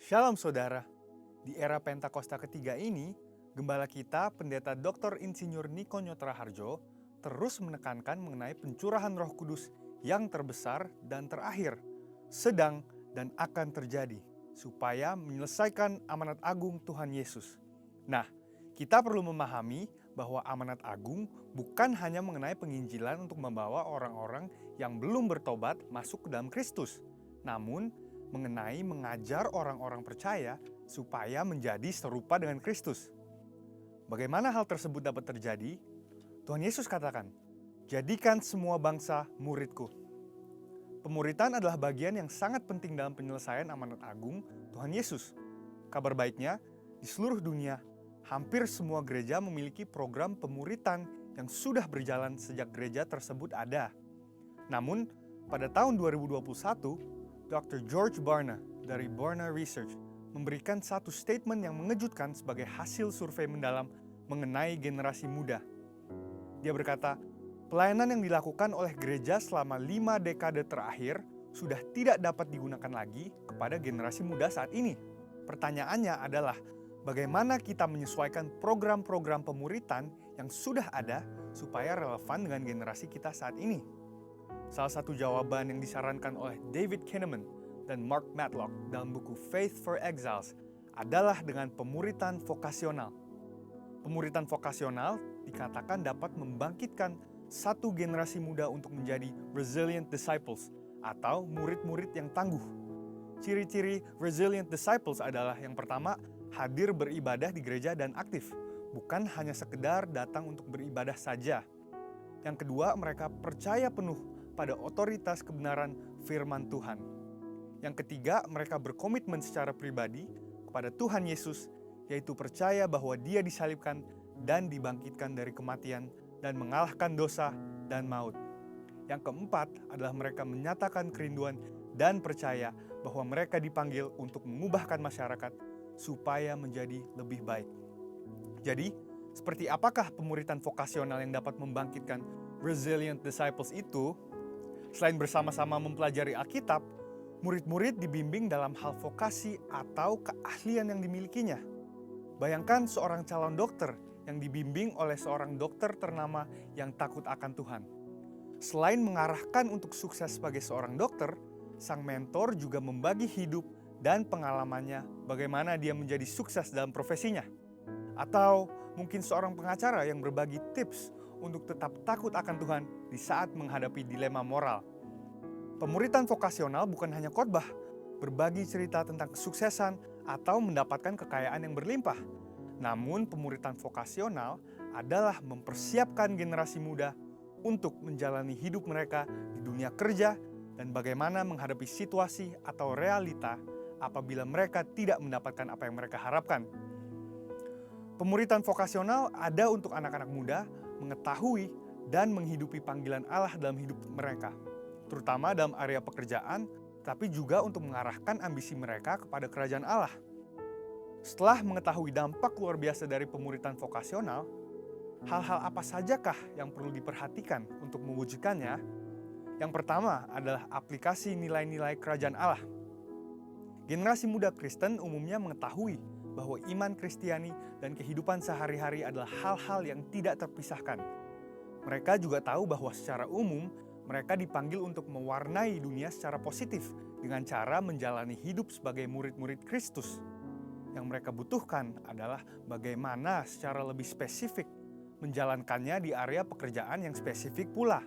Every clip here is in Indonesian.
Shalom saudara, di era Pentakosta ketiga ini, Gembala kita, Pendeta Dr. Insinyur Niko Nyotraharjo, terus menekankan mengenai pencurahan Roh Kudus yang terbesar dan terakhir, sedang dan akan terjadi, supaya menyelesaikan amanat agung Tuhan Yesus. Nah, kita perlu memahami bahwa amanat agung bukan hanya mengenai penginjilan untuk membawa orang-orang yang belum bertobat masuk ke dalam Kristus, namun mengenai mengajar orang-orang percaya supaya menjadi serupa dengan Kristus. Bagaimana hal tersebut dapat terjadi? Tuhan Yesus katakan, "Jadikan semua bangsa muridku." Pemuritan adalah bagian yang sangat penting dalam penyelesaian amanat agung Tuhan Yesus. Kabar baiknya, di seluruh dunia, hampir semua gereja memiliki program pemuritan yang sudah berjalan sejak gereja tersebut ada. Namun, pada tahun 2021, Dr. George Barna dari Barna Research memberikan satu statement yang mengejutkan sebagai hasil survei mendalam mengenai generasi muda. Dia berkata, pelayanan yang dilakukan oleh gereja selama 5 dekade terakhir sudah tidak dapat digunakan lagi kepada generasi muda saat ini. Pertanyaannya adalah, bagaimana kita menyesuaikan program-program pemuritan yang sudah ada supaya relevan dengan generasi kita saat ini? Salah satu jawaban yang disarankan oleh David Kinnaman dan Mark Matlock dalam buku Faith for Exiles adalah dengan pemuritan vokasional. Pemuritan vokasional dikatakan dapat membangkitkan satu generasi muda untuk menjadi resilient disciples atau murid-murid yang tangguh. Ciri-ciri resilient disciples adalah yang pertama, hadir beribadah di gereja dan aktif, bukan hanya sekedar datang untuk beribadah saja. Yang kedua, mereka percaya penuh pada otoritas kebenaran firman Tuhan. Yang ketiga, mereka berkomitmen secara pribadi kepada Tuhan Yesus, yaitu percaya bahwa Dia disalibkan dan dibangkitkan dari kematian dan mengalahkan dosa dan maut. Yang keempat adalah mereka menyatakan kerinduan dan percaya bahwa mereka dipanggil untuk mengubahkan masyarakat supaya menjadi lebih baik. Jadi, seperti apakah pemuritan vokasional yang dapat membangkitkan resilient disciples itu? Selain bersama-sama mempelajari Alkitab, murid-murid dibimbing dalam hal vokasi atau keahlian yang dimilikinya. Bayangkan seorang calon dokter yang dibimbing oleh seorang dokter ternama yang takut akan Tuhan. Selain mengarahkan untuk sukses sebagai seorang dokter, sang mentor juga membagi hidup dan pengalamannya bagaimana dia menjadi sukses dalam profesinya. Atau mungkin seorang pengacara yang berbagi tips untuk tetap takut akan Tuhan di saat menghadapi dilema moral. Pemuritan vokasional bukan hanya khotbah, berbagi cerita tentang kesuksesan atau mendapatkan kekayaan yang berlimpah. Namun pemuritan vokasional adalah mempersiapkan generasi muda untuk menjalani hidup mereka di dunia kerja dan bagaimana menghadapi situasi atau realita apabila mereka tidak mendapatkan apa yang mereka harapkan. Pemuritan vokasional ada untuk anak-anak muda mengetahui dan menghidupi panggilan Allah dalam hidup mereka, terutama dalam area pekerjaan, tapi juga untuk mengarahkan ambisi mereka kepada kerajaan Allah. Setelah mengetahui dampak luar biasa dari pemuritan vokasional, hal-hal apa sajakah yang perlu diperhatikan untuk mewujudkannya? Yang pertama adalah aplikasi nilai-nilai kerajaan Allah. Generasi muda Kristen umumnya mengetahui bahwa iman Kristiani dan kehidupan sehari-hari adalah hal-hal yang tidak terpisahkan. Mereka juga tahu bahwa secara umum mereka dipanggil untuk mewarnai dunia secara positif dengan cara menjalani hidup sebagai murid-murid Kristus. Yang mereka butuhkan adalah bagaimana secara lebih spesifik menjalankannya di area pekerjaan yang spesifik pula.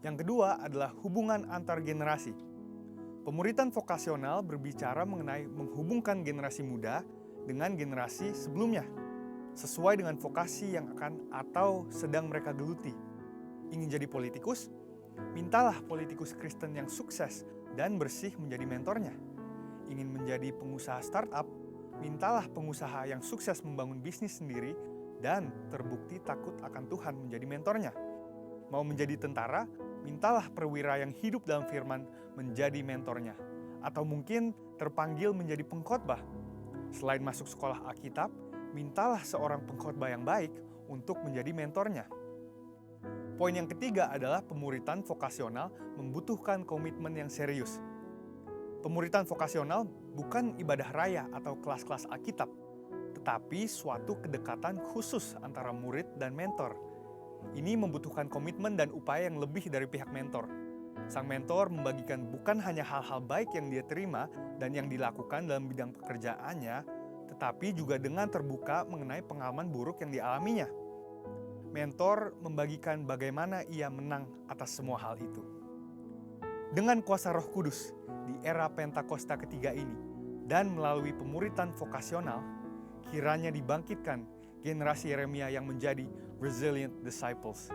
Yang kedua adalah hubungan antar generasi. Pemuritan vokasional berbicara mengenai menghubungkan generasi muda dengan generasi sebelumnya, sesuai dengan vokasi yang akan atau sedang mereka geluti. Ingin jadi politikus? Mintalah politikus Kristen yang sukses dan bersih menjadi mentornya. Ingin menjadi pengusaha startup? Mintalah pengusaha yang sukses membangun bisnis sendiri dan terbukti takut akan Tuhan menjadi mentornya. Mau menjadi tentara? Mintalah perwira yang hidup dalam firman menjadi mentornya. Atau mungkin terpanggil menjadi pengkhotbah. Selain masuk sekolah Alkitab, mintalah seorang pengkhotbah yang baik untuk menjadi mentornya. Poin yang ketiga adalah pemuritan vokasional membutuhkan komitmen yang serius. Pemuritan vokasional bukan ibadah raya atau kelas-kelas Alkitab, tetapi suatu kedekatan khusus antara murid dan mentor. Ini membutuhkan komitmen dan upaya yang lebih dari pihak mentor. Sang mentor membagikan bukan hanya hal-hal baik yang dia terima dan yang dilakukan dalam bidang pekerjaannya, tetapi juga dengan terbuka mengenai pengalaman buruk yang dialaminya. Mentor membagikan bagaimana ia menang atas semua hal itu. Dengan kuasa Roh Kudus di era Pentakosta ketiga ini dan melalui pemuritan vokasional, kiranya dibangkitkan generasi Yeremia yang menjadi resilient disciples.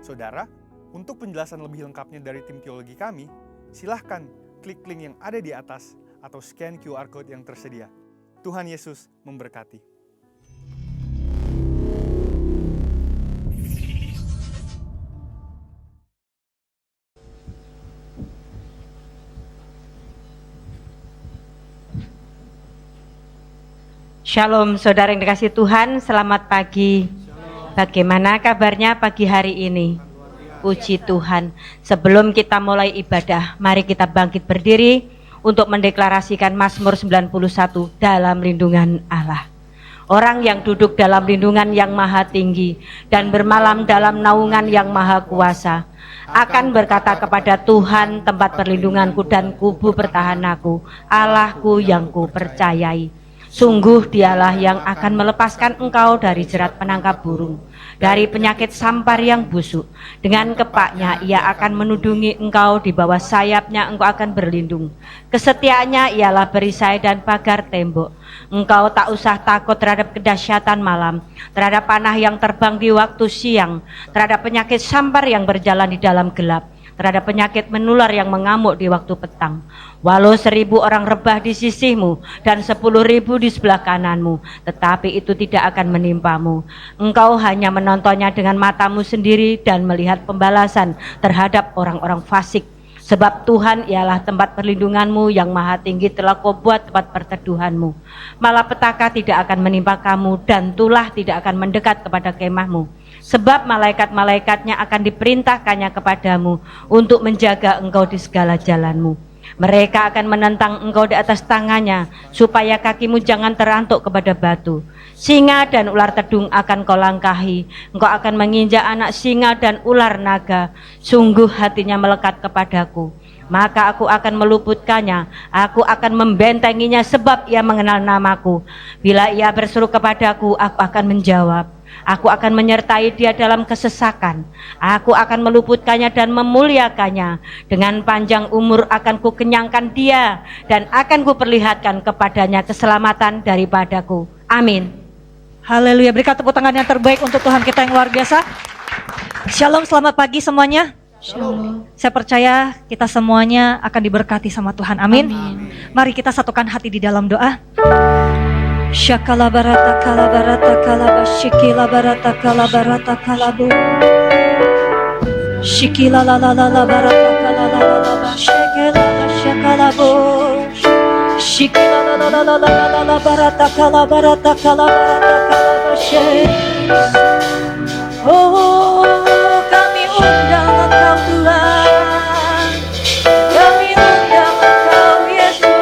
Saudara, untuk penjelasan lebih lengkapnya dari tim teologi kami, silahkan klik link yang ada di atas atau scan QR Code yang tersedia. Tuhan Yesus memberkati. Shalom saudara yang dikasihi Tuhan, selamat pagi. Bagaimana kabarnya pagi hari ini? Puji Tuhan. Sebelum kita mulai ibadah, mari kita bangkit berdiri untuk mendeklarasikan Mazmur 91 dalam lindungan Allah. Orang yang duduk dalam lindungan yang maha tinggi dan bermalam dalam naungan yang maha kuasa akan berkata kepada Tuhan, tempat perlindunganku dan kubu pertahananku, Allahku yang ku percayai. Sungguh dialah yang akan melepaskan engkau dari jerat penangkap burung, dari penyakit sampar yang busuk. Dengan kepaknya ia akan menudungi engkau, di bawah sayapnya engkau akan berlindung. Kesetiaannya ialah perisai dan pagar tembok. Engkau tak usah takut terhadap kedahsyatan malam, terhadap panah yang terbang di waktu siang, terhadap penyakit sampar yang berjalan di dalam gelap, terhadap penyakit menular yang mengamuk di waktu petang. Walau 1000 orang rebah di sisimu dan 10.000 di sebelah kananmu, tetapi itu tidak akan menimpamu. Engkau hanya menontonnya dengan matamu sendiri dan melihat pembalasan terhadap orang-orang fasik. Sebab Tuhan ialah tempat perlindunganmu, yang maha tinggi telah kau buat tempat perteduhanmu. Malapetaka tidak akan menimpa kamu dan tulah tidak akan mendekat kepada kemahmu. Sebab malaikat-malaikatnya akan diperintahkannya kepadamu untuk menjaga engkau di segala jalanmu. Mereka akan menentang engkau di atas tangannya, supaya kakimu jangan terantuk kepada batu. Singa dan ular tedung akan kau langkahi, engkau akan menginjak anak singa dan ular naga. Sungguh hatinya melekat kepadaku, maka aku akan meluputkannya, aku akan membentenginya, sebab ia mengenal namaku. Bila ia berseru kepadaku, aku akan menjawab. Aku akan menyertai dia dalam kesesakan. Aku akan meluputkannya dan memuliakannya. Dengan panjang umur akan kukenyangkan dia, dan akan kuperlihatkan kepadanya keselamatan daripadaku. Amin. Haleluya. Berikan tepuk tangan yang terbaik untuk Tuhan kita yang luar biasa. Shalom, selamat pagi semuanya. Shalom. Saya percaya kita semuanya akan diberkati sama Tuhan. Amin. Mari kita satukan hati di dalam doa. Shakala barata kala barata kala shikila barata kala barata kala bu shikila la la la la barata kala la la la shikila shakala bu shikila la la la la la la barata kala barata kala shik. Oh, kami undang Engkau Tuhan, kami undang Engkau Yesus.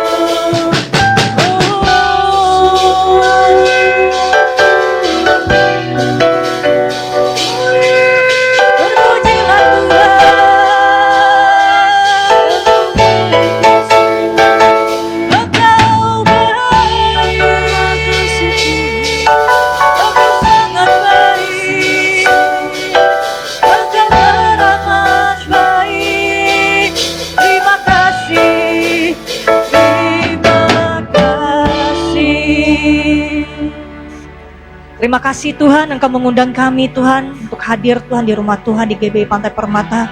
Terima kasih Tuhan, Engkau mengundang kami Tuhan untuk hadir Tuhan di rumah Tuhan di GBI Pantai Permata.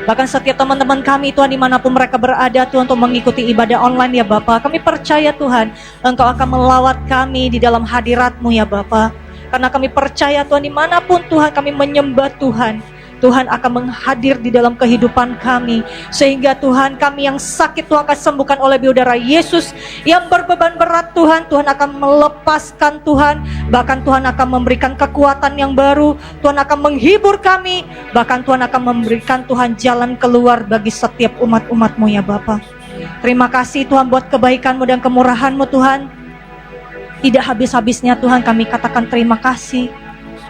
Bahkan setiap teman-teman kami Tuhan dimanapun mereka berada Tuhan, untuk mengikuti ibadah online ya Bapa. Kami percaya Tuhan Engkau akan melawat kami di dalam hadirat-Mu ya Bapa. Karena kami percaya Tuhan dimanapun Tuhan kami menyembah Tuhan, Tuhan akan menghadir di dalam kehidupan kami. Sehingga Tuhan, kami yang sakit Tuhan akan sembuhkan oleh biudara Yesus. Yang berbeban berat Tuhan, Tuhan akan melepaskan Tuhan. Bahkan Tuhan akan memberikan kekuatan yang baru. Tuhan akan menghibur kami. Bahkan Tuhan akan memberikan Tuhan jalan keluar bagi setiap umat-umat-Mu ya Bapa. Terima kasih Tuhan buat kebaikan-Mu dan kemurahan-Mu Tuhan. Tidak habis-habisnya Tuhan kami katakan terima kasih.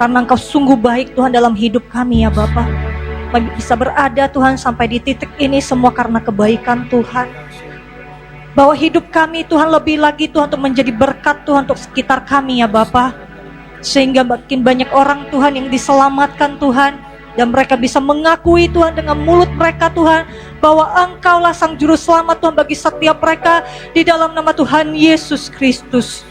Karena Engkau sungguh baik Tuhan dalam hidup kami ya Bapa. Kami bisa berada Tuhan sampai di titik ini semua karena kebaikan Tuhan. Bahwa hidup kami Tuhan lebih lagi Tuhan untuk menjadi berkat Tuhan untuk sekitar kami ya Bapa. Sehingga makin banyak orang Tuhan yang diselamatkan Tuhan. Dan mereka bisa mengakui Tuhan dengan mulut mereka Tuhan, bahwa Engkaulah Sang Juru Selamat Tuhan bagi setiap mereka di dalam nama Tuhan Yesus Kristus.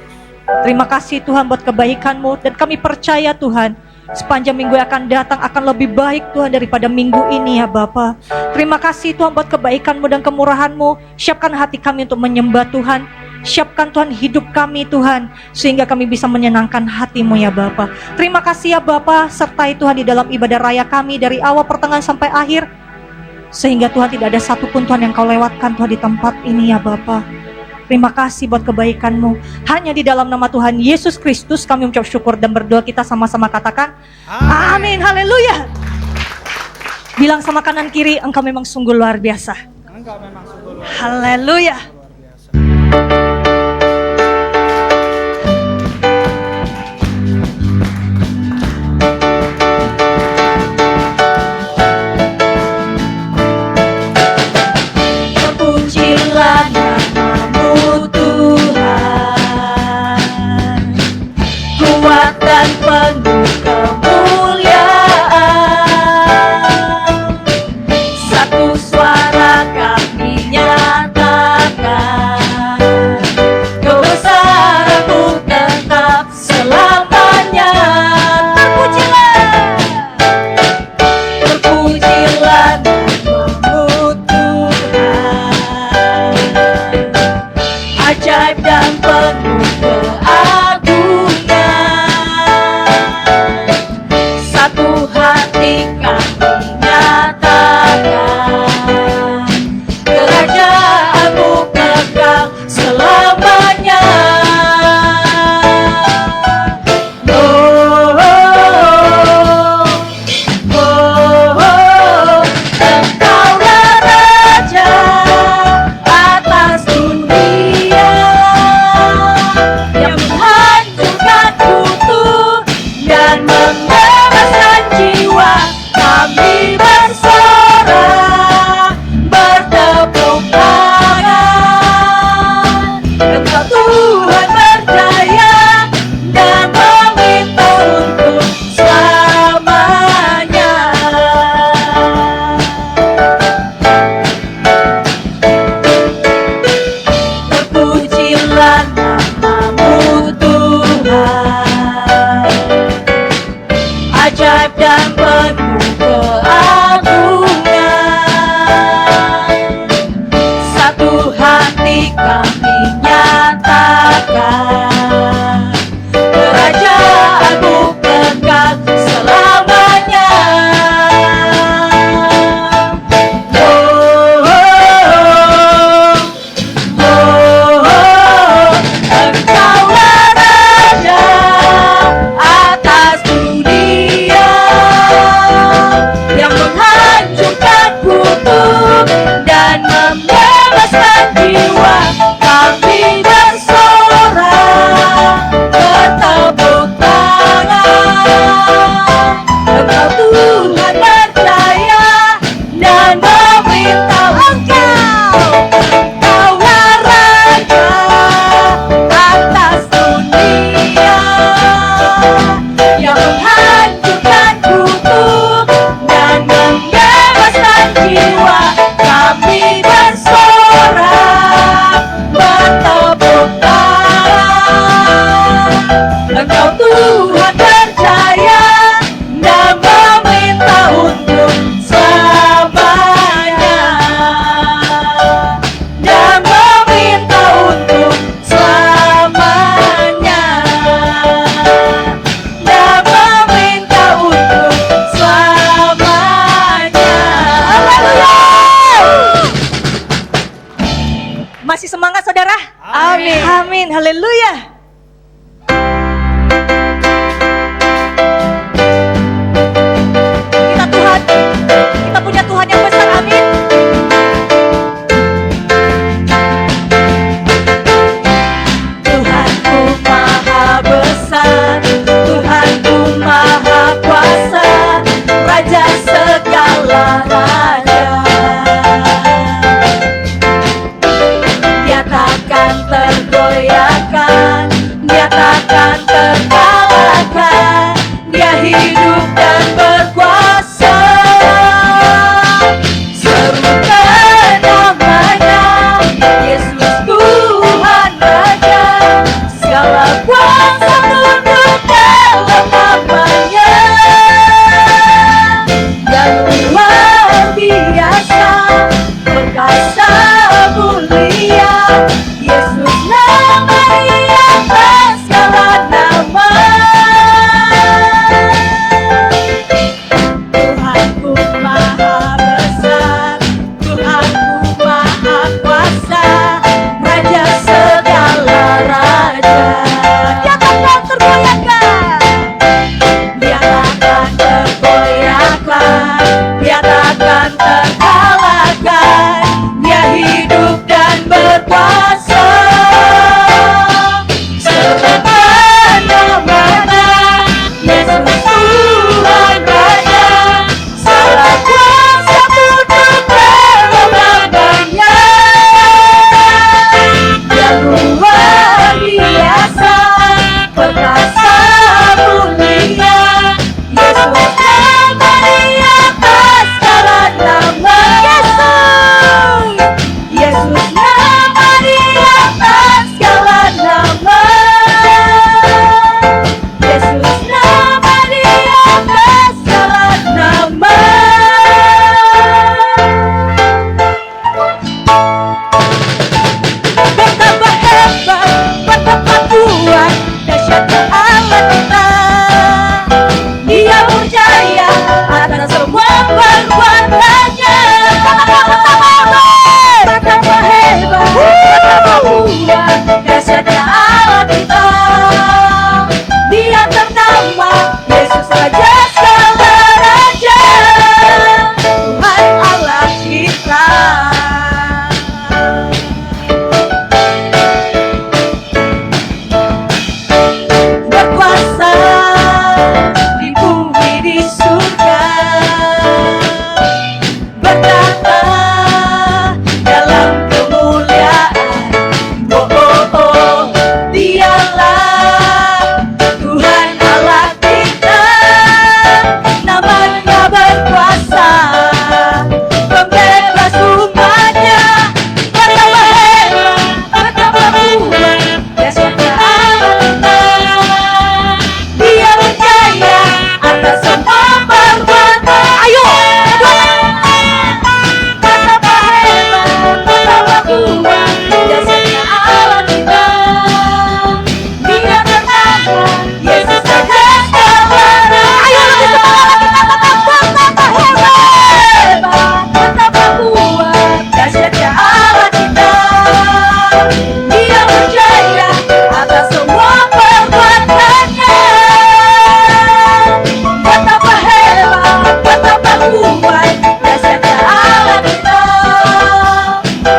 Terima kasih Tuhan buat kebaikan-Mu, dan kami percaya Tuhan sepanjang minggu yang akan datang akan lebih baik Tuhan daripada minggu ini ya Bapa. Terima kasih Tuhan buat kebaikan-Mu dan kemurahan-Mu. Siapkan hati kami untuk menyembah Tuhan. Siapkan Tuhan hidup kami Tuhan, sehingga kami bisa menyenangkan hati-Mu ya Bapa. Terima kasih ya Bapa, sertai Tuhan di dalam ibadah raya kami dari awal pertengahan sampai akhir. Sehingga Tuhan tidak ada satupun Tuhan yang Kau lewatkan Tuhan di tempat ini ya Bapa. Terima kasih buat kebaikan-Mu. Hanya di dalam nama Tuhan Yesus Kristus kami mengucap syukur dan berdoa, kita sama-sama katakan amin. Haleluya. Bilang sama kanan kiri, engkau memang sungguh luar biasa. Engkau memang sungguh luar biasa. Haleluya. Terpujilah nama-Mu Tuhan, kuat dan penuh kemuliaan. Satu suara kami nyatakan, kebesaran-Mu tetap selamanya. Terpujilah nama-Mu Tuhan, ajaib dan penuh keagungan. Satu hati kami nyatakan, kerajaan-Mu kekal selamanya. Oh, oh, oh, oh, Engkaulah Raja atas dunia, yang menghancurkan kutuk dan membebaskan jiwa. Kami bersorak, bertepuk tangan. Engkau Tuhan berdaya dan meminta untuk selamanya. Terpujilah nama-Mu Tuhan, ajaib dan penuh keagungan. Satu hati kami nyatakan, kerajaan-Mu kekal selamanya. Oh, oh, oh, oh, Engkaulah Raja atas dunia, yang menghancurkan kutuk dan membebaskan jiwa. Kami bersorak, bertepuk tangan. Engkau Tuhan berdaya dan meminta Engkaulah Raja atas dunia, yang menghancurkan kutuk dan membebaskan jiwa. Kami bersorak, bertepuk tangan. Engkau Tuhan berdaya dan meminta untuk selamanya, dan meminta untuk selamanya, dan meminta untuk selamanya. Haleluya. Masih semangat saudara? Amin. Amin. Haleluya. Kita punya Tuhan yang besar. Amin. takkan tergoyahkan, dia takkan terkalahkan, dia hidup dan berkuasa. Serukan namanya, Yesus Tuhan Raja, segala kuasa tunduk dalam namanya. Yang luar biasa, perkasa mulia, Yesus nama di atas segala nama. Tuhanku maha besar, Tuhanku maha kuasa, Raja segala raja. Dia takkan tergoyahkan, dia takkan tergoyahkan, dia takkan terkalahkan, dia hidup dan berkuasa. Semena-mena, Yesus Tuhan Raja, segala kuasa tunduk dalam namanya. Yang luar biasa, perkasa mulia, Yesus nama di atas segala nama. Yesus nama di atas segala nama. Yesus nama di atas segala nama. Betapa hebat, betapa kuat, dahsyatnya Allah kita. Dia berjaya atas semua perbuatannya. Betapa hebat, betapa kuat, dahsyatnya Allah kita. Dia ternama Yesus Raja segala raja, Tuhan Allah kita. Berkuasa di bumi di surga, bertata dalam kemuliaan. Oh oh oh, dialah Tuhan Allah kita, namanya berkuasa, pembebas umatnya. Betapa hebat, betapa kuat, dahsyatnya Allah kita. Dia berjaya atas semua perbuatan. Ayo, betapa hebat, betapa kuat, dahsyatnya Allah kita. Dia ternama Yesus Raja segala raja. Ayo lebih semangat kita tetap, betapa hebat, betapa kuat, dahsyatnya Allah kita. Dia berjaya atas semua perbuatannya. Betapa hebat, betapa kuat, dahsyatnya Allah kita.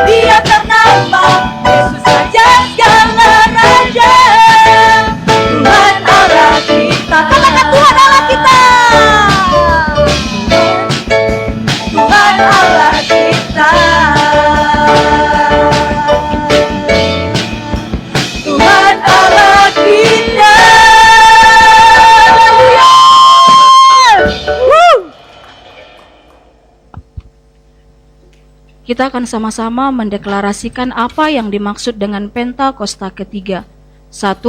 Dia ternama Yesus Raja segala raja, Tuhan Allah kita. Katakan Tuhan Allah kita. Tuhan Allah kita. Tuhan Allah kita. Haleluya. Kita akan sama-sama mendeklarasikan apa yang dimaksud dengan Pentakosta ketiga. 1.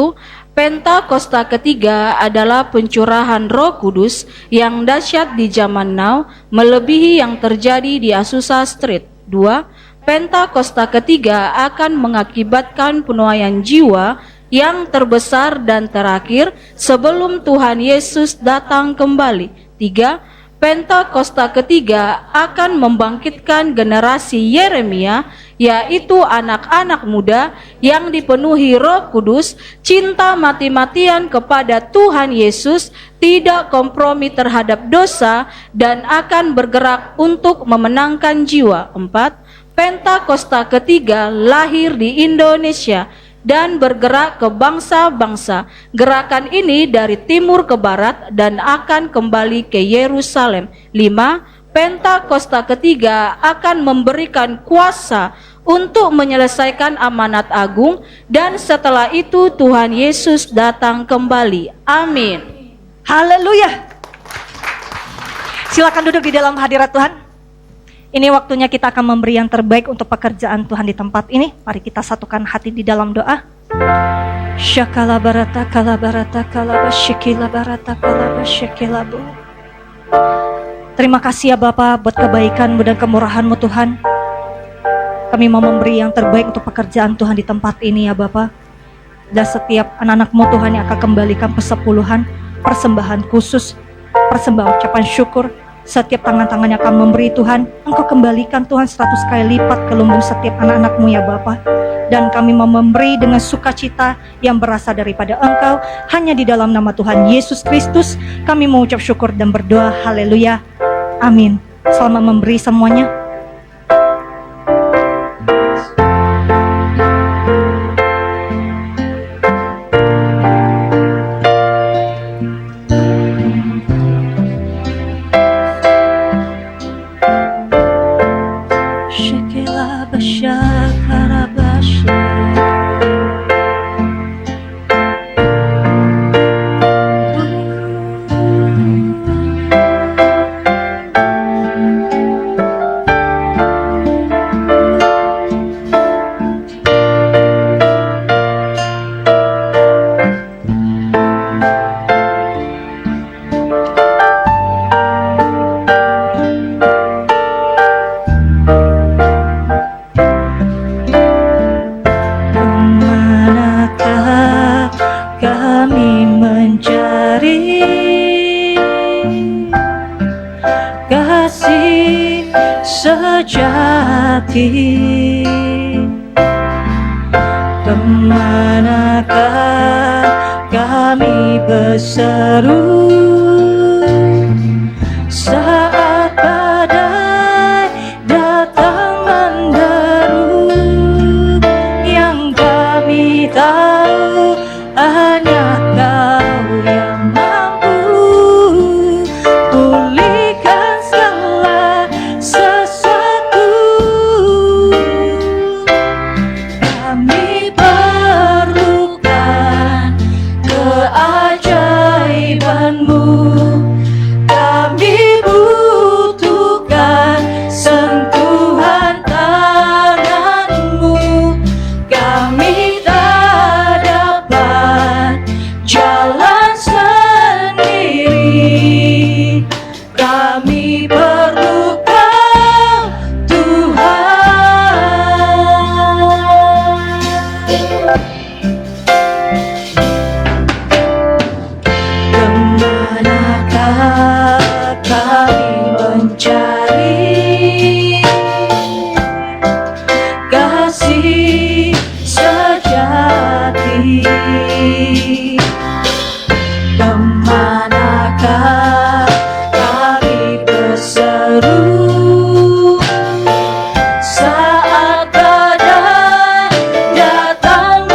Pentakosta ketiga adalah pencurahan Roh Kudus yang dahsyat di zaman now, melebihi yang terjadi di Azusa Street. 2. Pentakosta ketiga akan mengakibatkan penuaian jiwa yang terbesar dan terakhir sebelum Tuhan Yesus datang kembali. 3. Pentakosta ketiga akan membangkitkan generasi Yeremia, yaitu anak-anak muda yang dipenuhi Roh Kudus, cinta mati-matian kepada Tuhan Yesus, tidak kompromi terhadap dosa, dan akan bergerak untuk memenangkan jiwa. 4. Pentakosta ketiga lahir di Indonesia dan bergerak ke bangsa-bangsa. Gerakan ini dari timur ke barat dan akan kembali ke Yerusalem. 5. Pentakosta ketiga akan memberikan kuasa untuk menyelesaikan amanat agung, dan setelah itu Tuhan Yesus datang kembali. Amin. Haleluya. Silakan duduk di dalam hadirat Tuhan. Ini waktunya kita akan memberi yang terbaik untuk pekerjaan Tuhan di tempat ini. Mari kita satukan hati di dalam doa. Syakala barata kala barata kala basyikila barata kala basyikilabu. Terima kasih ya Bapa buat kebaikan-Mu dan kemurahan-Mu Tuhan. Kami mau memberi yang terbaik untuk pekerjaan Tuhan di tempat ini ya Bapa. Dan setiap anak-anak-Mu Tuhan yang akan kembalikan persepuluhan, persembahan khusus, persembahan ucapan syukur, setiap tangan-tangan yang akan memberi Tuhan, Engkau kembalikan Tuhan 100 kali lipat ke lumbung setiap anak-anak-Mu ya Bapa. Dan kami mau memberi dengan sukacita yang berasal daripada Engkau, hanya di dalam nama Tuhan Yesus Kristus kami mengucap syukur dan berdoa. Haleluya. Amin. Selamat memberi semuanya. Shekela basyakara Kemanakah kami mencari kasih sejati? Kemanakah kami berseru saat badai datang menderu? Yang kami tahu hanya Kau yang mampu pulihkan segala sesuatu. Kami perlukan keajaiban-Mu, kami butuhkan sentuhan tangan-Mu. Kami tak dapat jalan sendiri, kami perlu Kau Tuhan. Kemanakah kami mencari kasih sejati? Kemanakah kami berseru saat badai datang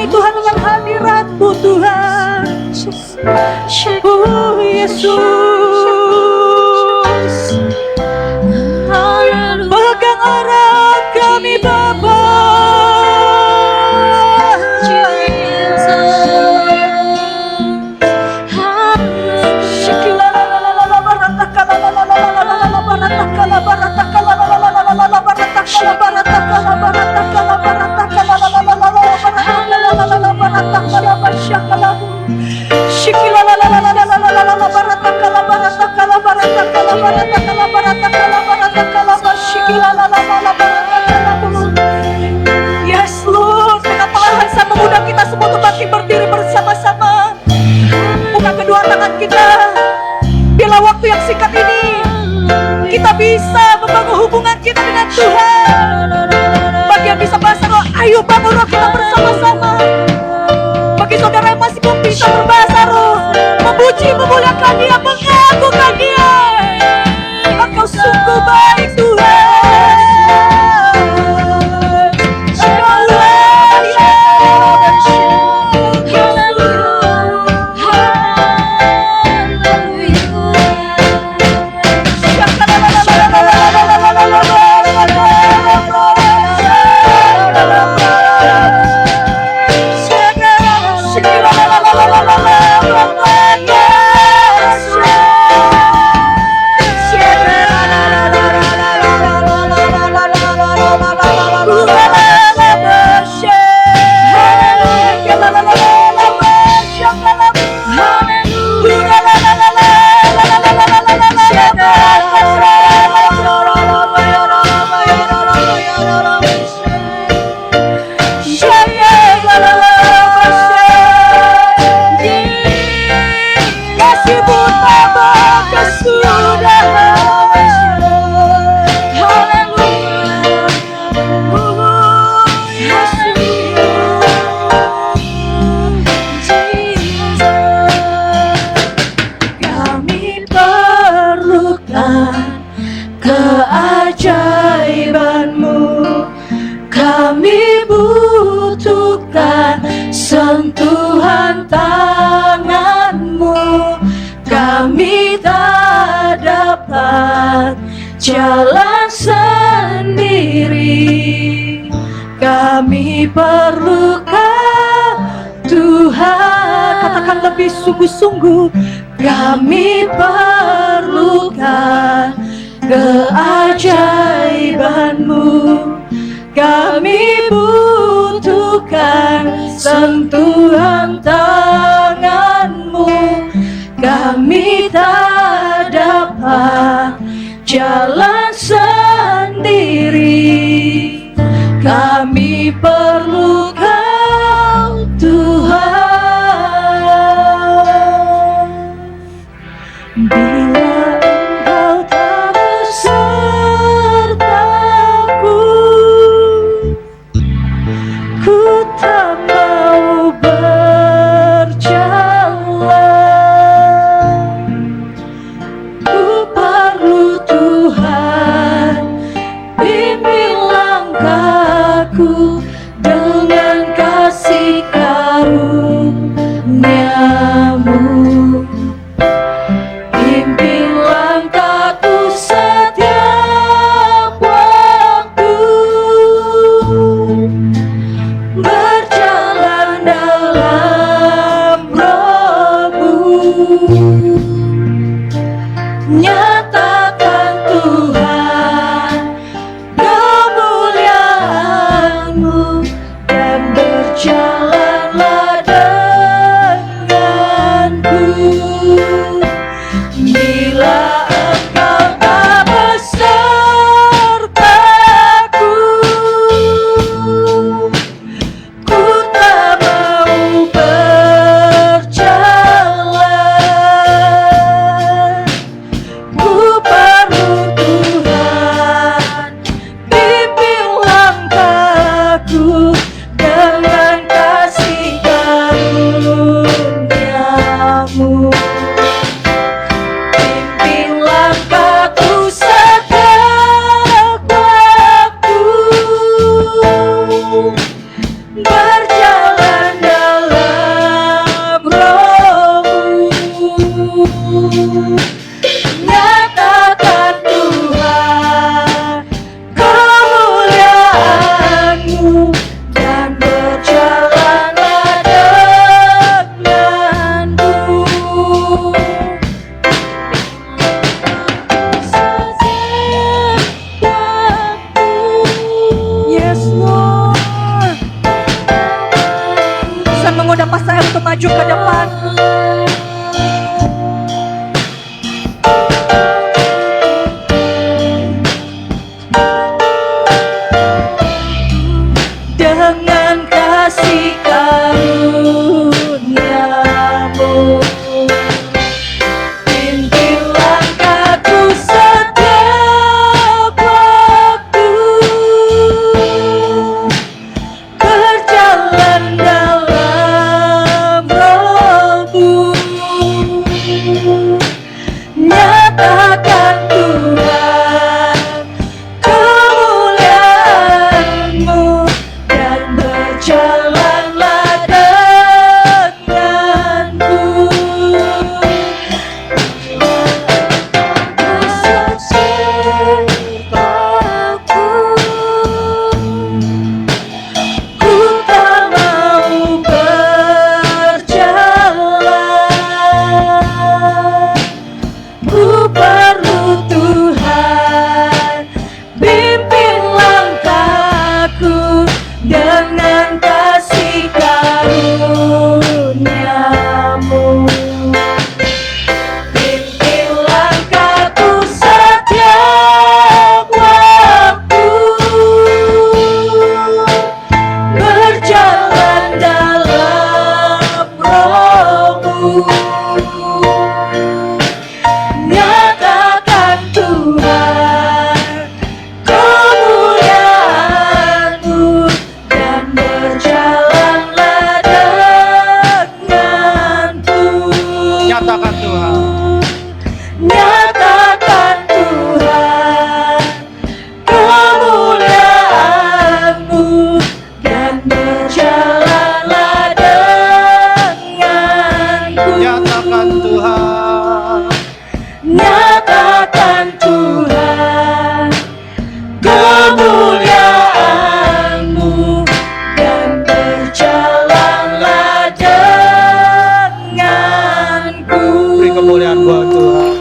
kami Tuhan dengan hadirat-Mu Tuhan. Oh Yesus, pegang erat kami Bapa. Yes Lord, dengan perlahan saya mengundang kita semua untuk bangkit berdiri bersama-sama. Buka kedua tangan kita. Bila waktu yang singkat ini kita bisa membangun hubungan kita dengan Tuhan. Bagi yang bisa bahasa roh, ayo bangun roh kita bersama-sama. Bagi saudara yang masih belum bisa berbahasa roh, memuji, memuliakan Dia, mengagungkan Dia. Engkau sungguh baik Tuhan. Sentuhan tangan-Mu, kami tak dapat jalan sendiri. Kami perlu Kau Tuhan. Katakan lebih sungguh-sungguh. Kami perlukan keajaiban-Mu. Kami butuhkan sentuhan tangan-Mu. Kami tak dapat jalan sendiri. Kami perlu Kau Tuhan. Bila Engkau tak besertaku, ku tak mau berjalan. Ku perlu Tuhan, bimbing langkahku dengan kasih karunia-Mu. Pimpin langkahku setiap waktu, berjalan dalam Roh-Mu. Nyatakan Tuhan kemuliaan-Mu maju ke depan. Dengan kasih karunia-Mu, pimpin langkahku setiap waktu, berjalan dalam Roh-Mu. Nyatakan Tuhan kemuliaan-Mu, dan berjalanlah denganku. Sertaku, ku tak mau berjalan, ku perlu Tuhan, pimpin langkahku dengan kasih karunia-Mu. Pimpin langkahku setiap waktu, berjalan dalam Roh-Mu. Nyatakan Tuhan kemuliaan-Mu, dan berjalanlah denganku. Nyatakan Tuhan. Nyatakan Tuhan kemuliaan-Mu, dan berjalanlah denganku. Nyatakan Tuhan. Nyatakan Tuhan kemuliaan-Mu, dan berjalanlah denganku. Beri kemuliaan buat Tuhan.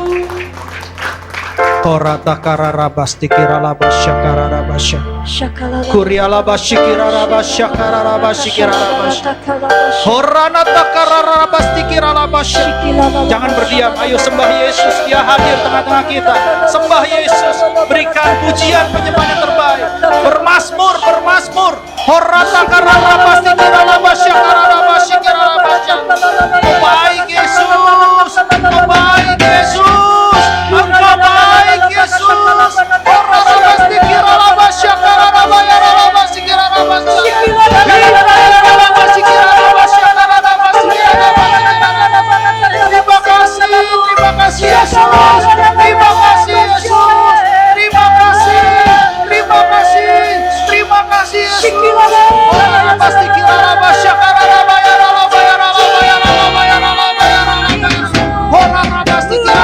Korata kararabasti kiralabasya kararabasya. Kurialabasya kirarabasya kararabasya kirarabasya. Horanata kararabasti kiralabasya. Jangan berdiam, ayo sembah Yesus, Dia hadir tengah-tengah kita. Sembah Yesus, berikan pujian penyembahan yang terbaik. Bermasmur, bermasmur. Horata kararabasti kiralabasya kararabasya kiralabasya. Kau baik Yesus, Kau baik Yesus, Engkau baik Yesus. Horarabasti kiralabasya kararabaya ralabasya kiralabasya. Kiralabasya kiralabasya kararabasya kiralabasya. Terima kasih Yesus, terima kasih Yesus, terima kasih, terima kasih, terima kasih Yesus. Pasti kita rabasya kararabaya ralabaya ralabaya ralabaya ralabaya ralabaya. Orang pasti kita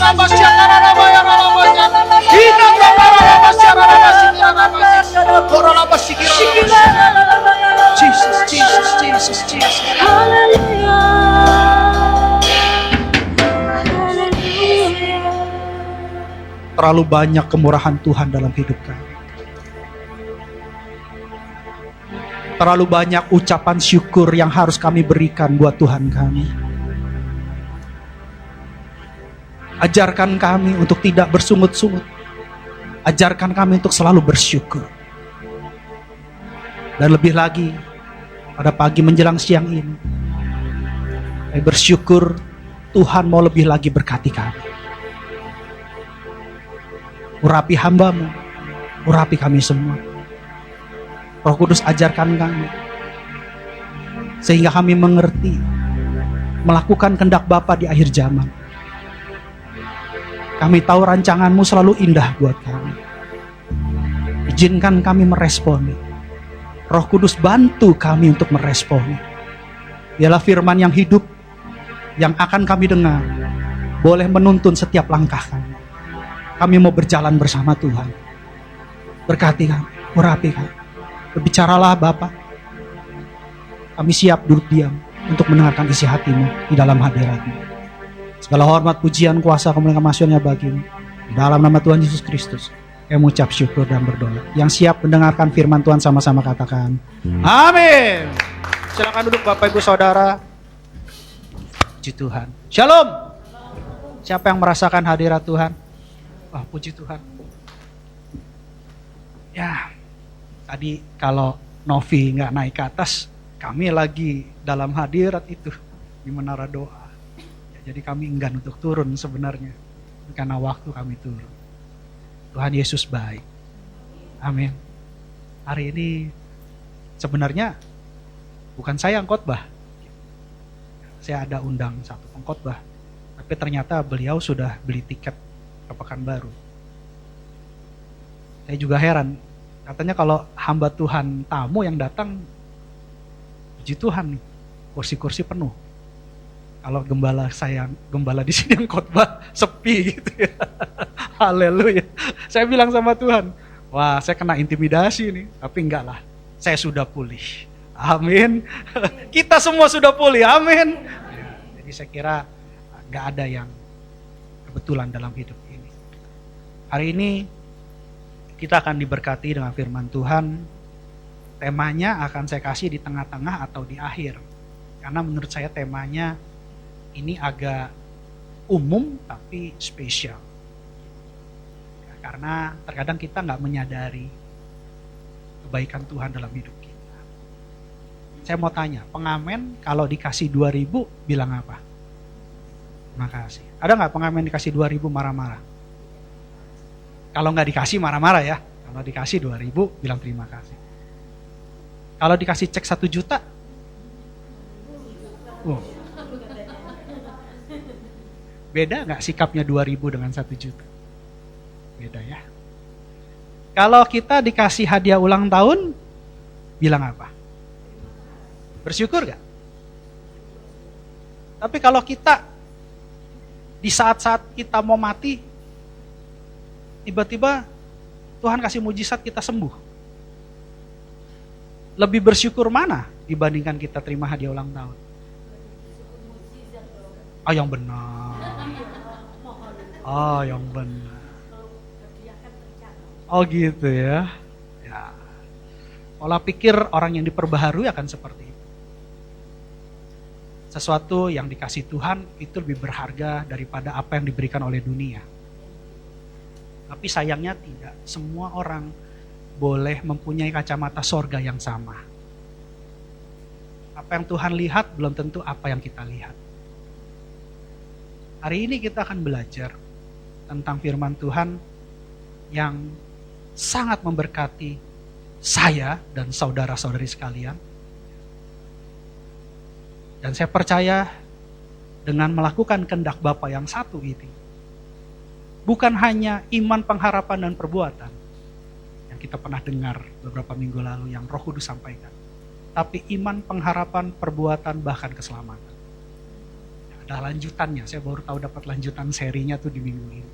rabasya kararabaya ralabaya. Kita kararabasya ralabasya kararabasya. Orang rabasya kiralabasya. Jesus, Jesus, Jesus, Jesus. Terlalu banyak kemurahan Tuhan dalam hidup kami. Terlalu banyak ucapan syukur yang harus kami berikan buat Tuhan kami. Ajarkan kami untuk tidak bersungut-sungut. Ajarkan kami untuk selalu bersyukur. Dan lebih lagi, pada pagi menjelang siang ini, kami bersyukur Tuhan mau lebih lagi berkati kami. Urapi hamba-Mu, urapi kami semua. Roh Kudus ajarkan kami, sehingga kami mengerti, melakukan kehendak Bapa di akhir zaman. Kami tahu rancangan-Mu selalu indah buat kami. Izinkan kami meresponi. Roh Kudus bantu kami untuk meresponi. Biarlah firman yang hidup, yang akan kami dengar, boleh menuntun setiap langkah kami. Kami mau berjalan bersama Tuhan. Berkati kami, urapi kami. Berbicaralah Bapa. Kami siap duduk diam untuk mendengarkan isi hati-Mu di dalam hadirat-Mu. Segala hormat, pujian, kuasa, kemuliaan, kemasyurnya bagi-Mu. Di dalam nama Tuhan Yesus Kristus, kami mengucap syukur dan berdoa. Yang siap mendengarkan firman Tuhan sama-sama katakan, amin. Silakan duduk Bapak Ibu Saudara. Puji Tuhan. Shalom. Siapa yang merasakan hadirat Tuhan? Wah, puji Tuhan. Ya, tadi kalau Novi nggak naik ke atas, kami lagi dalam hadirat itu di menara doa. Ya, jadi kami enggan untuk turun sebenarnya, karena waktu kami turun. Tuhan Yesus baik. Amin. Hari ini sebenarnya bukan saya yang khotbah. Saya ada undang satu pengkhotbah, tapi ternyata beliau sudah beli tiket ke Pekanbaru. Saya juga heran, katanya kalau hamba Tuhan tamu yang datang, puji Tuhan nih, kursi-kursi penuh. Kalau gembala di sini yang khotbah sepi gitu ya. Haleluya. Saya bilang sama Tuhan, wah saya kena intimidasi nih, tapi enggak lah, saya sudah pulih. Amin. Kita semua sudah pulih, amin. Jadi saya kira enggak ada yang kebetulan dalam hidup ini. Hari ini kita akan diberkati dengan firman Tuhan. Temanya akan saya kasih di tengah-tengah atau di akhir. Karena menurut saya temanya ini agak umum tapi spesial. Karena terkadang kita nggak menyadari kebaikan Tuhan dalam hidup kita. Saya mau tanya, pengamen kalau dikasih 2.000 bilang apa? Terima kasih. Ada nggak pengamen dikasih 2.000 marah-marah? Kalau nggak dikasih marah-marah ya. Kalau dikasih 2.000 bilang terima kasih. Kalau dikasih cek 1 juta? Beda nggak sikapnya 2.000 dengan 1 juta? Beda ya. Kalau kita dikasih hadiah ulang tahun, bilang apa? Bersyukur gak? Tapi kalau kita di saat-saat kita mau mati, tiba-tiba Tuhan kasih mujizat kita sembuh. Lebih bersyukur mana dibandingkan kita terima hadiah ulang tahun? Oh yang benar. Oh yang benar. Oh gitu ya. Ya. Pola pikir orang yang diperbaharui akan seperti itu. Sesuatu yang dikasih Tuhan itu lebih berharga daripada apa yang diberikan oleh dunia. Tapi sayangnya tidak semua orang boleh mempunyai kacamata sorga yang sama. Apa yang Tuhan lihat belum tentu apa yang kita lihat. Hari ini kita akan belajar tentang firman Tuhan yang sangat memberkati saya dan saudara-saudari sekalian. Dan saya percaya dengan melakukan kehendak Bapa yang satu ini, bukan hanya iman, pengharapan, dan perbuatan yang kita pernah dengar beberapa minggu lalu yang Roh Kudus sampaikan, tapi iman, pengharapan, perbuatan, bahkan keselamatan. Ada lanjutannya, saya baru tahu dapat lanjutan serinya tuh di minggu ini.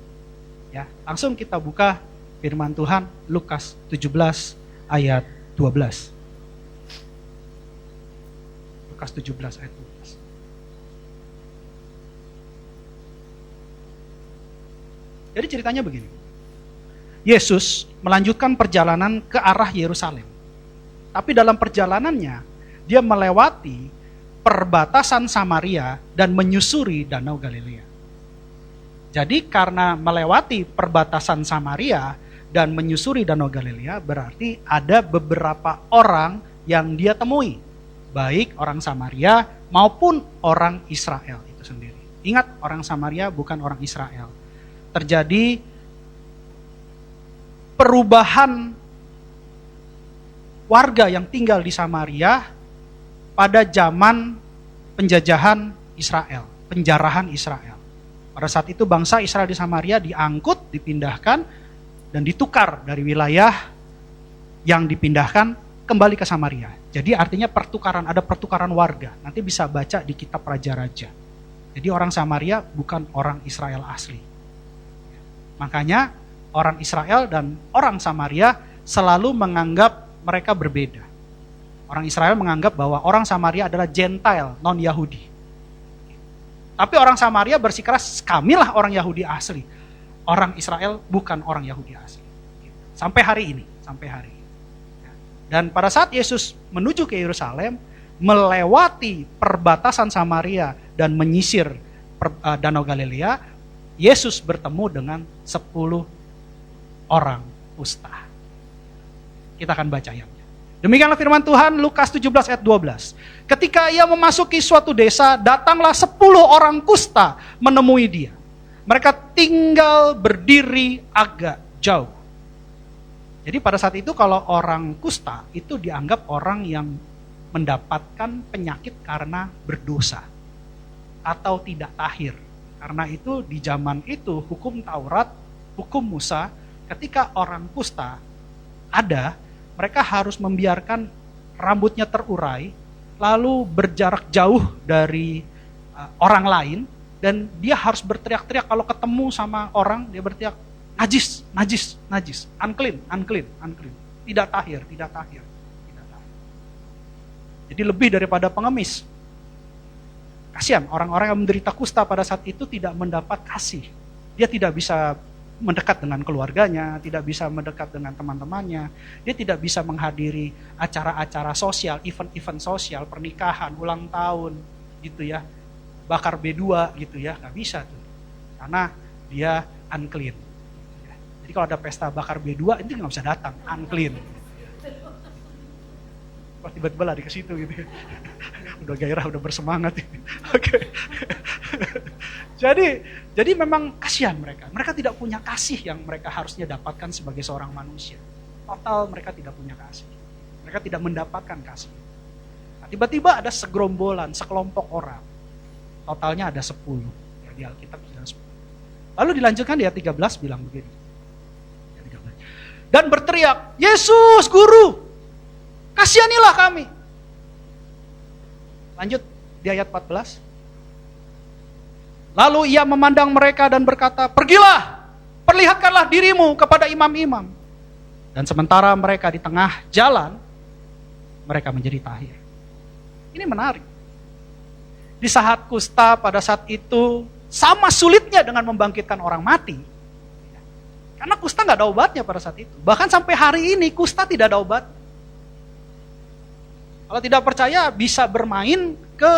Ya, langsung kita buka firman Tuhan Lukas 17 ayat 12. Lukas 17 ayat 12. Jadi ceritanya begini. Yesus melanjutkan perjalanan ke arah Yerusalem. Tapi dalam perjalanannya dia melewati perbatasan Samaria dan menyusuri Danau Galilea. Jadi karena melewati perbatasan Samaria dan menyusuri Danau Galilea berarti ada beberapa orang yang dia temui. Baik orang Samaria maupun orang Israel itu sendiri. Ingat, orang Samaria bukan orang Israel. Terjadi perubahan warga yang tinggal di Samaria pada zaman penjajahan Israel, penjarahan Israel. Pada saat itu bangsa Israel di Samaria diangkut, dipindahkan, dan ditukar dari wilayah yang dipindahkan kembali ke Samaria. Jadi artinya ada pertukaran warga. Nanti bisa baca di kitab Raja-Raja. Jadi orang Samaria bukan orang Israel asli. Makanya orang Israel dan orang Samaria selalu menganggap mereka berbeda. Orang Israel menganggap bahwa orang Samaria adalah Gentile, non-Yahudi. Tapi orang Samaria bersikeras, kamilah orang Yahudi asli. Orang Israel bukan orang Yahudi asli. Sampai hari ini. Dan pada saat Yesus menuju ke Yerusalem, melewati perbatasan Samaria dan menyisir Danau Galilea, Yesus bertemu dengan 10 orang kusta. Kita akan baca ayatnya. Demikianlah firman Tuhan, Lukas 17 ayat 12. Ketika ia memasuki suatu desa, datanglah 10 orang kusta menemui dia. Mereka tinggal berdiri agak jauh. Jadi pada saat itu kalau orang kusta itu dianggap orang yang mendapatkan penyakit karena berdosa atau tidak tahir. Karena itu di zaman itu hukum Taurat, hukum Musa, ketika orang kusta ada, mereka harus membiarkan rambutnya terurai, lalu berjarak jauh dari orang lain, dan dia harus berteriak-teriak kalau ketemu sama orang, dia berteriak, najis, najis, najis, unclean, unclean, unclean, tidak tahir, tidak tahir, tidak tahir. Jadi lebih daripada pengemis. Kasihan, orang-orang yang menderita kusta pada saat itu tidak mendapat kasih. Dia tidak bisa mendekat dengan keluarganya, tidak bisa mendekat dengan teman-temannya, dia tidak bisa menghadiri acara-acara sosial, event-event sosial, pernikahan, ulang tahun, gitu ya, bakar B2 gitu ya, nggak bisa tuh, karena dia unclean. Jadi kalau ada pesta bakar B2, itu nggak bisa datang, unclean. Wah, tiba-tiba lari ke situ gitu ya. Udah gairah, udah bersemangat. Oke. Jadi memang kasihan mereka. Mereka tidak punya kasih yang mereka harusnya dapatkan sebagai seorang manusia. Total mereka tidak punya kasih. Mereka tidak mendapatkan kasih. Nah, tiba-tiba ada segerombolan, sekelompok orang. Totalnya ada 10. Ya, di Alkitab bilang 10. Lalu dilanjutkan di ayat 13 bilang begini. Dan berteriak, Yesus Guru, kasihanilah kami. Lanjut di ayat 14. Lalu ia memandang mereka dan berkata, pergilah, perlihatkanlah dirimu kepada imam-imam. Dan sementara mereka di tengah jalan, mereka menjadi tahir. Ini menarik. Di saat kusta pada saat itu sama sulitnya dengan membangkitkan orang mati. Karena kusta nggak ada obatnya pada saat itu. Bahkan sampai hari ini kusta tidak ada obat. Kalau tidak percaya bisa bermain ke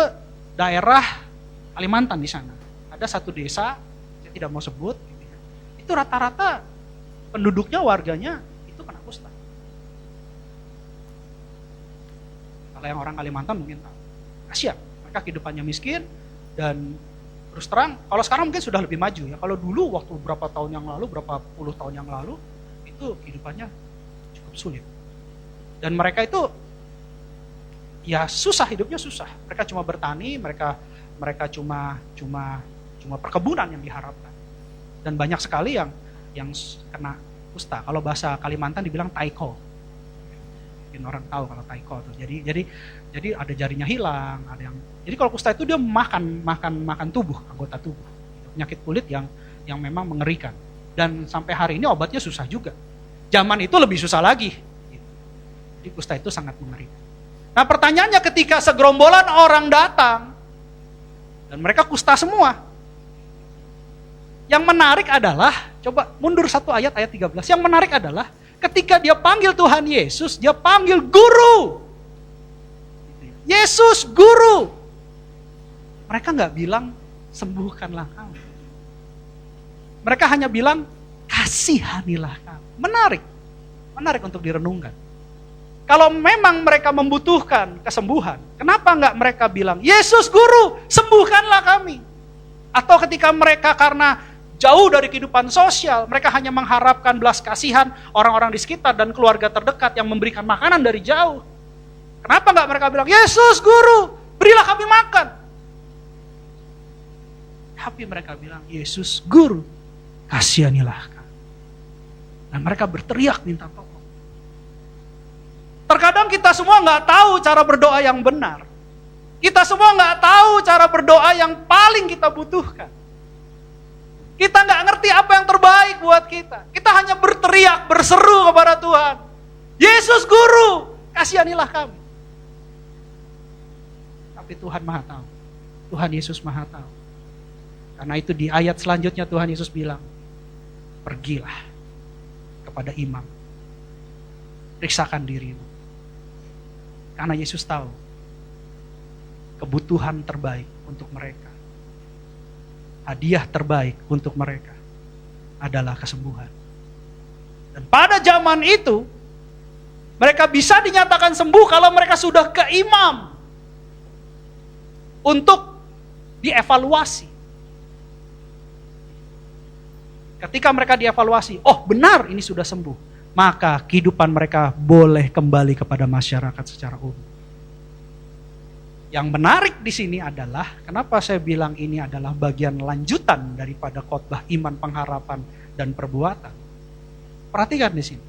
daerah Kalimantan di sana. Ada satu desa, saya tidak mau sebut, gitu ya. Itu rata-rata penduduknya, warganya itu kena kusta. Kalau yang orang Kalimantan mungkin tahu. Kasihan, mereka kehidupannya miskin dan terus terang, kalau sekarang mungkin sudah lebih maju ya. Kalau dulu waktu berapa tahun yang lalu, berapa puluh tahun yang lalu, itu kehidupannya cukup sulit. Dan mereka itu ya susah, hidupnya susah. Mereka cuma bertani, mereka cuma perkebunan yang diharapkan. Dan banyak sekali yang kena kusta. Kalau bahasa Kalimantan dibilang taiko. Mungkin orang tahu kalau taiko tuh. Jadi ada jarinya hilang, ada yang. Jadi kalau kusta itu dia makan tubuh, anggota tubuh. Penyakit kulit yang memang mengerikan. Dan sampai hari ini obatnya susah juga. Zaman itu lebih susah lagi. Jadi kusta itu sangat mengerikan. Nah, pertanyaannya ketika segerombolan orang datang dan mereka kusta semua. Yang menarik adalah, coba mundur satu ayat 13. Yang menarik adalah ketika dia panggil Tuhan Yesus, dia panggil Guru. Yesus Guru. Mereka nggak bilang sembuhkanlah kami. Mereka hanya bilang kasihanilah kami. Menarik untuk direnungkan. Kalau memang mereka membutuhkan kesembuhan, kenapa nggak mereka bilang, Yesus Guru, sembuhkanlah kami. Atau ketika mereka karena jauh dari kehidupan sosial, mereka hanya mengharapkan belas kasihan orang-orang di sekitar dan keluarga terdekat yang memberikan makanan dari jauh. Kenapa nggak mereka bilang, Yesus Guru, berilah kami makan. Tapi mereka bilang, Yesus Guru, kasihanilah kami. Dan mereka berteriak minta tolong. Terkadang kita semua nggak tahu cara berdoa yang benar. Kita semua nggak tahu cara berdoa yang paling kita butuhkan. Kita nggak ngerti apa yang terbaik buat kita. Kita hanya berteriak, berseru kepada Tuhan. Yesus Guru, kasihanilah kami. Tapi Tuhan Maha tahu. Tuhan Yesus Maha tahu. Karena itu di ayat selanjutnya Tuhan Yesus bilang, pergilah kepada imam. Periksakan dirimu. Karena Yesus tahu kebutuhan terbaik untuk mereka. Hadiah terbaik untuk mereka adalah kesembuhan. Dan pada zaman itu, mereka bisa dinyatakan sembuh kalau mereka sudah ke imam untuk dievaluasi. Ketika mereka dievaluasi, oh benar ini sudah sembuh, maka kehidupan mereka boleh kembali kepada masyarakat secara umum. Yang menarik di sini adalah, kenapa saya bilang ini adalah bagian lanjutan daripada khotbah iman, pengharapan, dan perbuatan. Perhatikan di sini.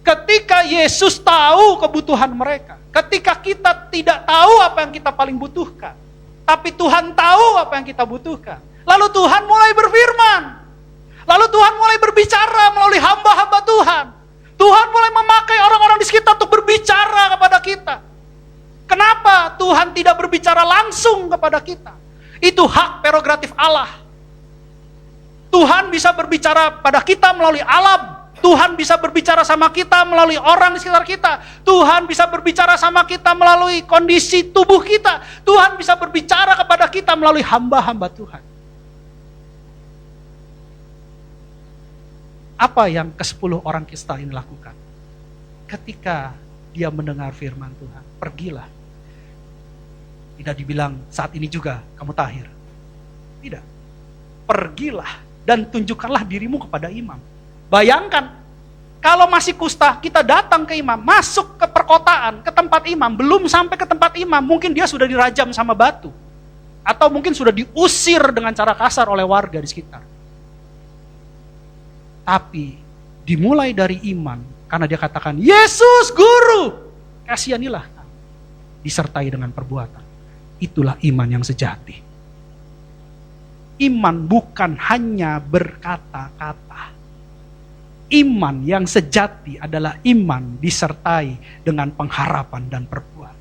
Ketika Yesus tahu kebutuhan mereka, ketika kita tidak tahu apa yang kita paling butuhkan, tapi Tuhan tahu apa yang kita butuhkan. Lalu Tuhan mulai berfirman. Lalu Tuhan mulai berbicara melalui hamba-hamba Tuhan. Tuhan mulai memakai orang-orang di sekitar untuk berbicara kepada kita. Kenapa Tuhan tidak berbicara langsung kepada kita? Itu hak prerogatif Allah. Tuhan bisa berbicara pada kita melalui alam. Tuhan bisa berbicara sama kita melalui orang di sekitar kita. Tuhan bisa berbicara sama kita melalui kondisi tubuh kita. Tuhan bisa berbicara kepada kita melalui hamba-hamba Tuhan. Apa yang ke-10 orang Kisra ini lakukan? Ketika dia mendengar firman Tuhan, pergilah. Tidak dibilang saat ini juga kamu tahir. Tidak. Pergilah dan tunjukkanlah dirimu kepada imam. Bayangkan, kalau masih kusta, kita datang ke imam, masuk ke perkotaan, ke tempat imam, belum sampai ke tempat imam, mungkin dia sudah dirajam sama batu. Atau mungkin sudah diusir dengan cara kasar oleh warga di sekitar. Tapi dimulai dari iman, karena dia katakan, Yesus Guru, kasihanilah, disertai dengan perbuatan. Itulah iman yang sejati. Iman bukan hanya berkata-kata. Iman yang sejati adalah iman disertai dengan pengharapan dan perbuatan.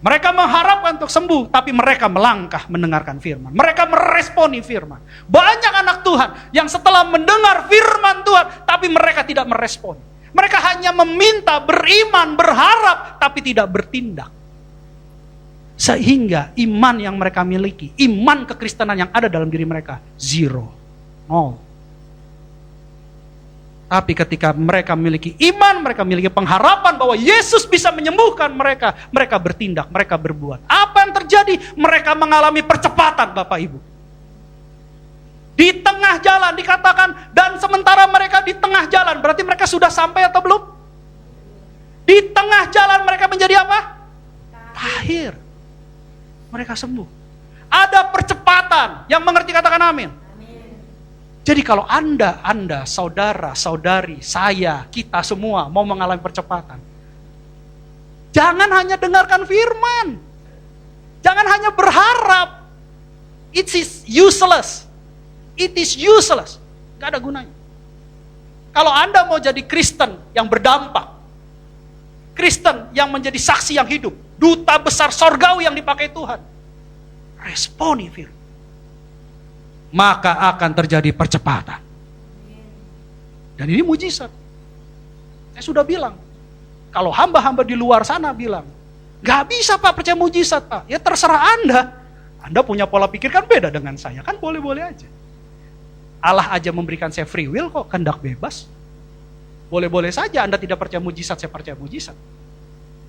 Mereka mengharapkan untuk sembuh, tapi mereka melangkah mendengarkan firman. Mereka meresponi firman. Banyak anak Tuhan yang setelah mendengar firman Tuhan, tapi mereka tidak merespon. Mereka hanya meminta, beriman, berharap, tapi tidak bertindak. Sehingga iman yang mereka miliki, iman kekristenan yang ada dalam diri mereka, 0, 0. Tapi ketika mereka memiliki iman, mereka memiliki pengharapan bahwa Yesus bisa menyembuhkan mereka, mereka bertindak, mereka berbuat. Apa yang terjadi? Mereka mengalami percepatan, Bapak Ibu. Di tengah jalan dikatakan, dan sementara mereka di tengah jalan, berarti mereka sudah sampai atau belum? Di tengah jalan mereka menjadi apa? Tahir. Mereka sembuh. Ada percepatan, yang mengerti katakan amin. Jadi kalau Anda, saudara, saudari, saya, kita semua mau mengalami percepatan. Jangan hanya dengarkan firman. Jangan hanya berharap. It is useless. It is useless. Gak ada gunanya. Kalau Anda mau jadi Kristen yang berdampak, Kristen yang menjadi saksi yang hidup, duta besar sorgawi yang dipakai Tuhan, responi firman, maka akan terjadi percepatan. Dan ini mujizat. Saya sudah bilang, kalau hamba-hamba di luar sana bilang, gak bisa Pak percaya mujizat Pak. Ya terserah Anda. Anda punya pola pikir kan beda dengan saya. Kan boleh-boleh aja. Allah aja memberikan saya free will kok, kehendak bebas. Boleh-boleh saja Anda tidak percaya mujizat, saya percaya mujizat.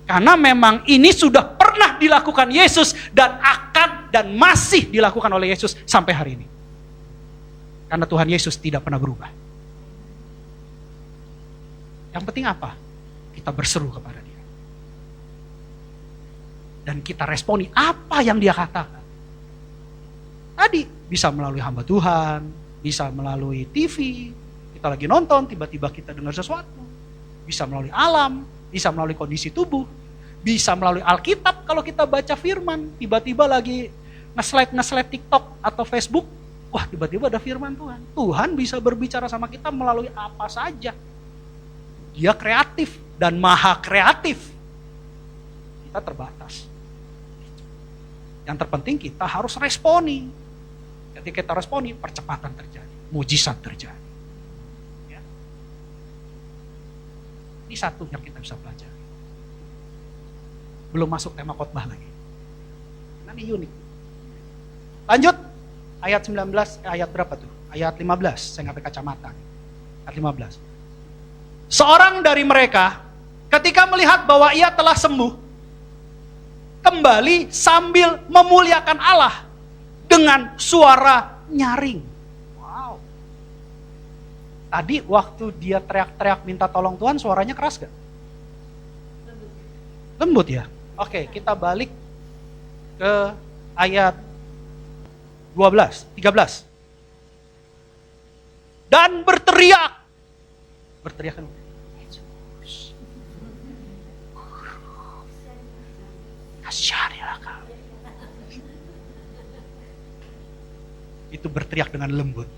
Karena memang ini sudah pernah dilakukan Yesus dan akan dan masih dilakukan oleh Yesus sampai hari ini. Karena Tuhan Yesus tidak pernah berubah. Yang penting apa? Kita berseru kepada Dia. Dan kita responi apa yang Dia katakan. Tadi bisa melalui hamba Tuhan, bisa melalui TV, kita lagi nonton, tiba-tiba kita dengar sesuatu. Bisa melalui alam, bisa melalui kondisi tubuh, bisa melalui Alkitab kalau kita baca firman, tiba-tiba lagi nge-slide TikTok atau Facebook, wah tiba-tiba ada firman Tuhan. Tuhan bisa berbicara sama kita melalui apa saja. Dia kreatif dan maha kreatif. Kita terbatas. Yang terpenting kita harus responi. Ketika kita responi, percepatan terjadi. Mujizat terjadi. Ya. Ini satu yang kita bisa pelajari. Belum masuk tema khotbah lagi. Nah, ini unik. Lanjut, ayat 19, ayat berapa tuh? Ayat 15, saya nggak pakai kacamata. Ayat 15. Seorang dari mereka, ketika melihat bahwa ia telah sembuh, kembali sambil memuliakan Allah dengan suara nyaring. Wow. Tadi waktu dia teriak-teriak minta tolong Tuhan, suaranya keras gak? Lembut ya? Oke, kita balik ke ayat 12, 13. Dan berteriak kan? Kasihanilah kami. Itu berteriak dengan lembut.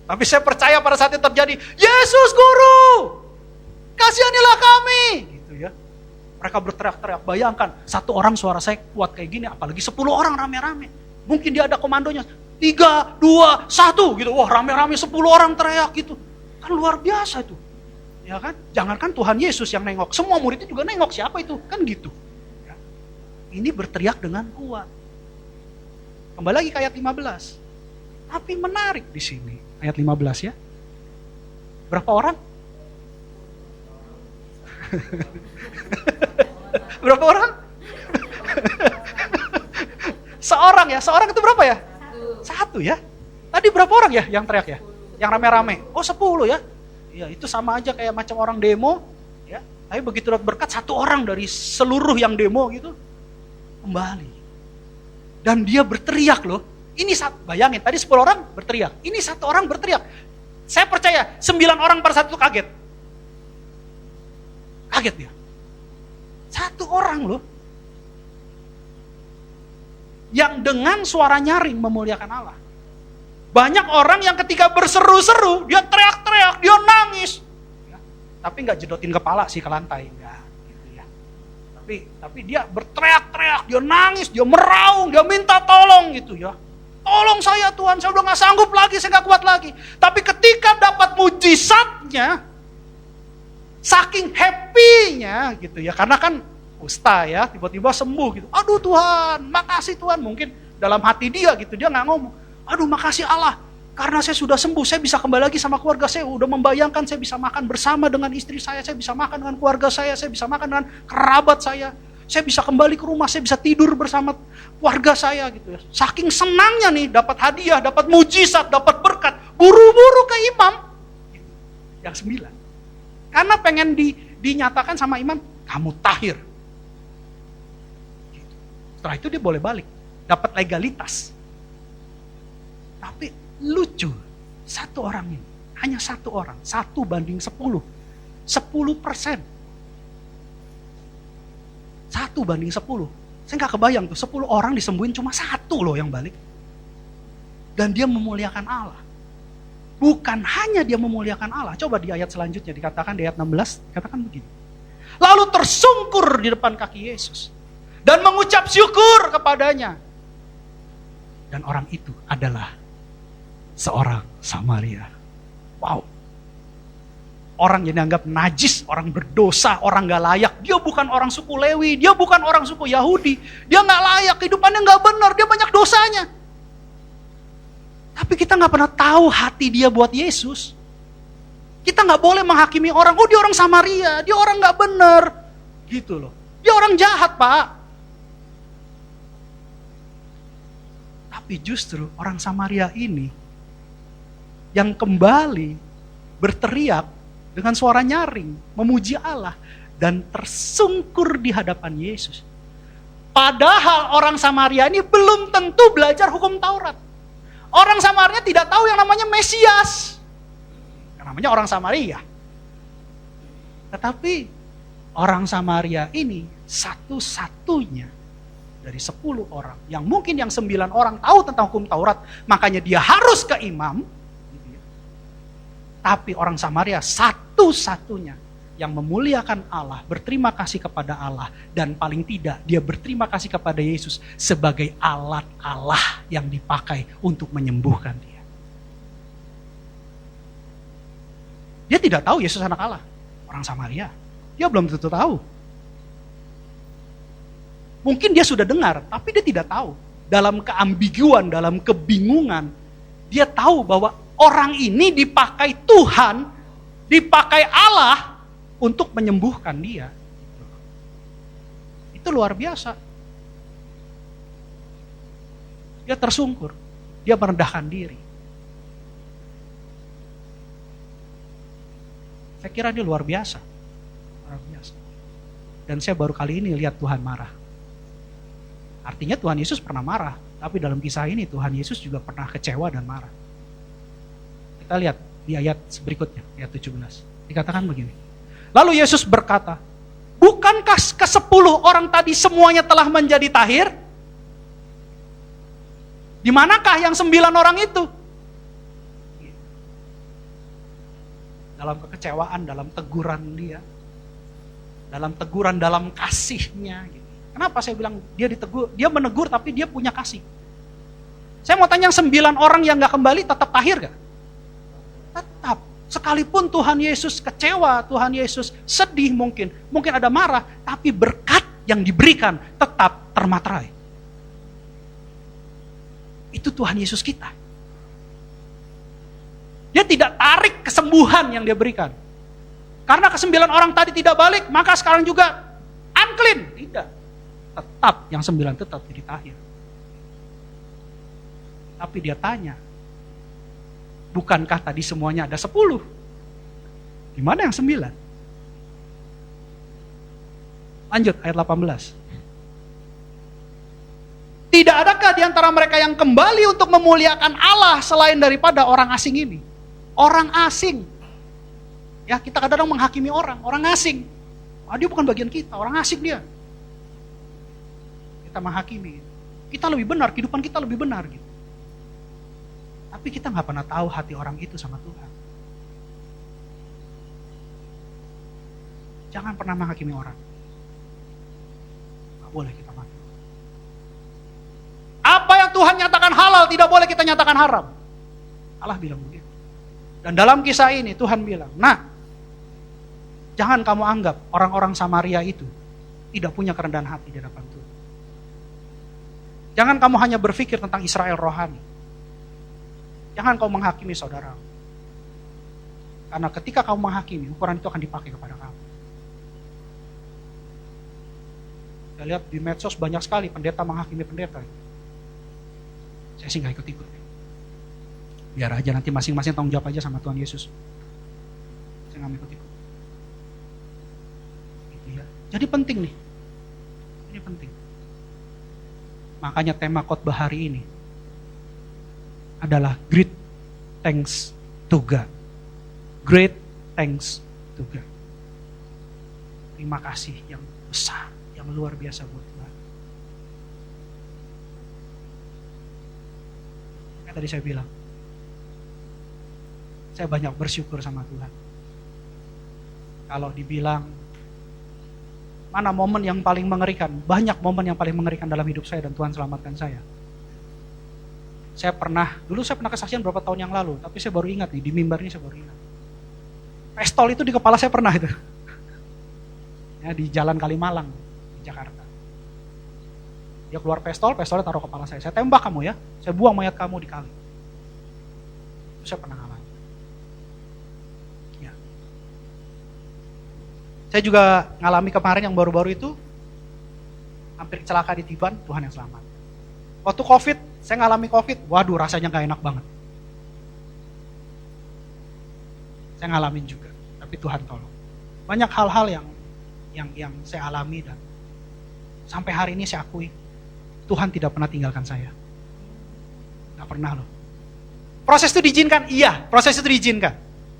Tapi saya percaya pada saat itu terjadi, Yesus Guru, kasihanilah kami. Gitu ya. Mereka berteriak-teriak, bayangkan, satu orang suara saya kuat kayak gini, apalagi 10 orang rame-rame. Mungkin dia ada komandonya, 3, 2, 1 gitu. Wah, rame-rame 10 orang teriak gitu. Kan luar biasa itu. Ya kan? Jangankan Tuhan Yesus yang nengok, semua muridnya juga nengok, siapa itu? Kan gitu. Ya. Ini berteriak dengan kuat. Kembali lagi ke ayat 15. Tapi menarik di sini, ayat 15 ya. Berapa orang? Berapa orang? Seorang ya, seorang itu berapa ya? Satu ya. Tadi berapa orang ya yang teriak ya? Yang rame-rame. Oh 10 ya. Ya itu sama aja kayak macam orang demo. Ya. Tapi begitu dapat berkat, satu orang dari seluruh yang demo gitu kembali. Dan dia berteriak loh. Ini bayangin, tadi 10 orang berteriak. Ini satu orang berteriak. Saya percaya 9 orang pada saat itu kaget. Kaget dia. Satu orang loh. Yang dengan suara nyaring memuliakan Allah. Banyak orang yang ketika berseru-seru, dia teriak-teriak, dia nangis. Ya, tapi nggak jedotin kepala sih ke lantai. Enggak, gitu ya. Tapi dia berteriak-teriak, dia nangis, dia meraung, dia minta tolong gitu ya. Tolong saya Tuhan, saya udah nggak sanggup lagi, saya nggak kuat lagi. Tapi ketika dapat mujizatnya, saking happy-nya gitu ya, karena kan kusta ya, tiba-tiba sembuh gitu. Aduh Tuhan, makasih Tuhan. Mungkin dalam hati dia gitu, dia nggak ngomong. Aduh makasih Allah, karena saya sudah sembuh, saya bisa kembali lagi sama keluarga saya. Udah membayangkan saya bisa makan bersama dengan istri saya bisa makan dengan keluarga saya bisa makan dengan kerabat saya bisa kembali ke rumah, saya bisa tidur bersama keluarga saya gitu ya. Saking senangnya nih, dapat hadiah, dapat mujizat, dapat berkat, buru-buru ke imam. Yang 9. Karena pengen dinyatakan sama imam, kamu tahir. Setelah itu dia boleh balik, dapat legalitas. Tapi lucu, satu orang ini, hanya satu orang, 1 banding 10, 10%. 1 banding 10, saya nggak kebayang tuh, 10 orang disembuhin cuma 1 loh yang balik. Dan dia memuliakan Allah. Bukan hanya dia memuliakan Allah, coba di ayat selanjutnya dikatakan di ayat 16, katakan begini. Lalu tersungkur di depan kaki Yesus dan mengucap syukur kepadanya. Dan orang itu adalah seorang Samaria. Wow. Orang yang dianggap najis, orang berdosa, orang gak layak. Dia bukan orang suku Lewi, dia bukan orang suku Yahudi. Dia gak layak, kehidupannya gak benar, dia banyak dosanya. Tapi kita gak pernah tahu hati dia buat Yesus. Kita gak boleh menghakimi orang, oh dia orang Samaria, dia orang gak benar. Gitu loh. Dia orang jahat Pak. Tapi justru orang Samaria ini yang kembali berteriak dengan suara nyaring, memuji Allah, dan tersungkur di hadapan Yesus. Padahal orang Samaria ini belum tentu belajar hukum Taurat. Orang Samaria tidak tahu yang namanya Mesias. Yang namanya orang Samaria. Tetapi orang Samaria ini satu-satunya dari 10 orang, yang mungkin yang 9 orang tahu tentang hukum Taurat, makanya dia harus ke imam. Tapi orang Samaria satu-satunya yang memuliakan Allah, berterima kasih kepada Allah, dan paling tidak dia berterima kasih kepada Yesus sebagai alat Allah yang dipakai untuk menyembuhkan dia. Dia tidak tahu Yesus anak Allah, orang Samaria. Dia belum tentu tahu. Mungkin dia sudah dengar, tapi dia tidak tahu. Dalam keambiguan, dalam kebingungan, dia tahu bahwa orang ini dipakai Tuhan, dipakai Allah untuk menyembuhkan dia. Itu luar biasa. Dia tersungkur, dia merendahkan diri. Saya kira dia luar biasa. Luar biasa. Dan saya baru kali ini lihat Tuhan marah. Artinya Tuhan Yesus pernah marah, tapi dalam kisah ini Tuhan Yesus juga pernah kecewa dan marah. Kita lihat di ayat berikutnya, ayat 17. Dikatakan begini. Lalu Yesus berkata, bukankah ke-10 orang tadi semuanya telah menjadi tahir? Di manakah yang 9 orang itu? Dalam kekecewaan, dalam teguran dia. Dalam teguran, dalam kasihnya. Kenapa saya bilang dia ditegur? Dia menegur tapi dia punya kasih. Saya mau tanya yang 9 orang yang gak kembali tetap tahir gak? Tetap. Sekalipun Tuhan Yesus kecewa, Tuhan Yesus sedih mungkin ada marah, tapi berkat yang diberikan tetap termaterai. Itu Tuhan Yesus kita. Dia tidak tarik kesembuhan yang dia berikan. Karena ke-9 orang tadi tidak balik, maka sekarang juga unclean. Tidak. Tetap yang 9 tetap jadi tahir. Tapi dia tanya, bukankah tadi semuanya ada 10? Di mana yang 9? Lanjut ayat 18. Tidak adakah di antara mereka yang kembali untuk memuliakan Allah selain daripada orang asing ini? Orang asing. Ya, kita kadang-kadang menghakimi orang asing. Dia bukan bagian kita, orang asing dia. Kita menghakimi. Kita lebih benar, kehidupan kita lebih benar gitu. Tapi kita gak pernah tahu hati orang itu sama Tuhan. Jangan pernah menghakimi orang. Gak boleh kita menghakimi. Apa yang Tuhan nyatakan halal tidak boleh kita nyatakan haram. Allah bilang begitu. Dan dalam kisah ini Tuhan bilang, nah, jangan kamu anggap orang-orang Samaria itu tidak punya kerendahan hati di hadapan Tuhan. Jangan kamu hanya berpikir tentang Israel rohani. Jangan kamu menghakimi saudara. Karena ketika kamu menghakimi, ukuran itu akan dipakai kepada kamu. Saya lihat di medsos banyak sekali pendeta menghakimi pendeta. Saya sih gak ikut-ikut. Biar aja nanti masing-masing tanggung jawab aja sama Tuhan Yesus. Saya gak ikut-ikut. Gitu ya. Jadi penting nih. Ini penting. Makanya tema khotbah hari ini adalah great thanks to God. Great thanks to God. Terima kasih yang besar, yang luar biasa buat Tuhan. Yang tadi saya bilang, saya banyak bersyukur sama Tuhan. Kalau dibilang mana momen yang paling mengerikan? Banyak momen yang paling mengerikan dalam hidup saya dan Tuhan selamatkan saya. Dulu saya pernah kesaksian berapa tahun yang lalu, tapi saya baru ingat nih, di mimbar ini saya baru ingat. Pistol itu di kepala saya pernah itu. Ya, di Jalan Kalimalang, di Jakarta. Dia keluar pistolnya taruh kepala saya. Saya tembak kamu ya, saya buang mayat kamu di kali. Itu saya pernah ngalamin. Ya. Saya juga ngalami kemarin yang baru-baru itu, hampir celaka di Tiban, Tuhan yang selamat. Waktu COVID, saya ngalami COVID, waduh rasanya gak enak banget. Saya ngalamin juga, tapi Tuhan tolong. Banyak hal-hal yang saya alami dan sampai hari ini saya akui, Tuhan tidak pernah tinggalkan saya. Gak pernah loh. Proses itu diizinkan? Iya, proses itu diizinkan.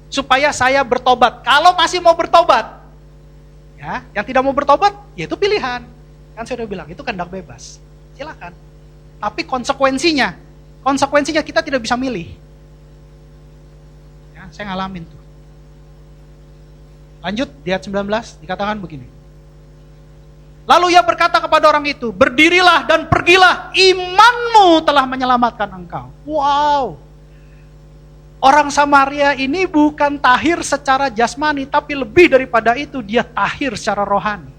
Supaya saya bertobat. Kalau masih mau bertobat, ya, yang tidak mau bertobat, ya itu pilihan. Kan saya udah bilang, itu kehendak bebas. Silakan. Tapi konsekuensinya kita tidak bisa milih. Ya, saya ngalamin tuh. Lanjut, di ayat 19, dikatakan begini. Lalu ia berkata kepada orang itu, berdirilah dan pergilah, imanmu telah menyelamatkan engkau. Wow. Orang Samaria ini bukan tahir secara jasmani, tapi lebih daripada itu, dia tahir secara rohani.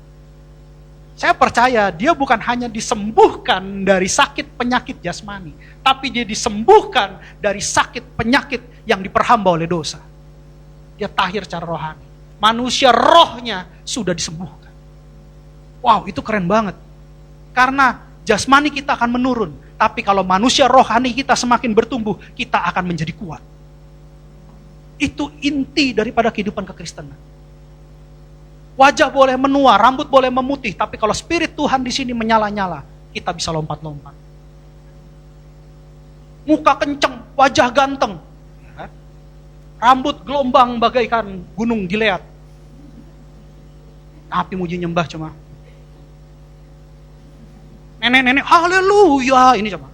Saya percaya dia bukan hanya disembuhkan dari sakit penyakit jasmani, tapi dia disembuhkan dari sakit penyakit yang diperhamba oleh dosa. Dia tahir secara rohani. Manusia rohnya sudah disembuhkan. Wow, itu keren banget. Karena jasmani kita akan menurun, tapi kalau manusia rohani kita semakin bertumbuh, kita akan menjadi kuat. Itu inti daripada kehidupan kekristenan. Wajah boleh menua, rambut boleh memutih, tapi kalau spirit Tuhan di sini menyala-nyala, kita bisa lompat-lompat. Muka kenceng, wajah ganteng, rambut gelombang bagaikan gunung Gilead. Tapi muji nyembah cuma nenek-nenek, haleluya, ini coba.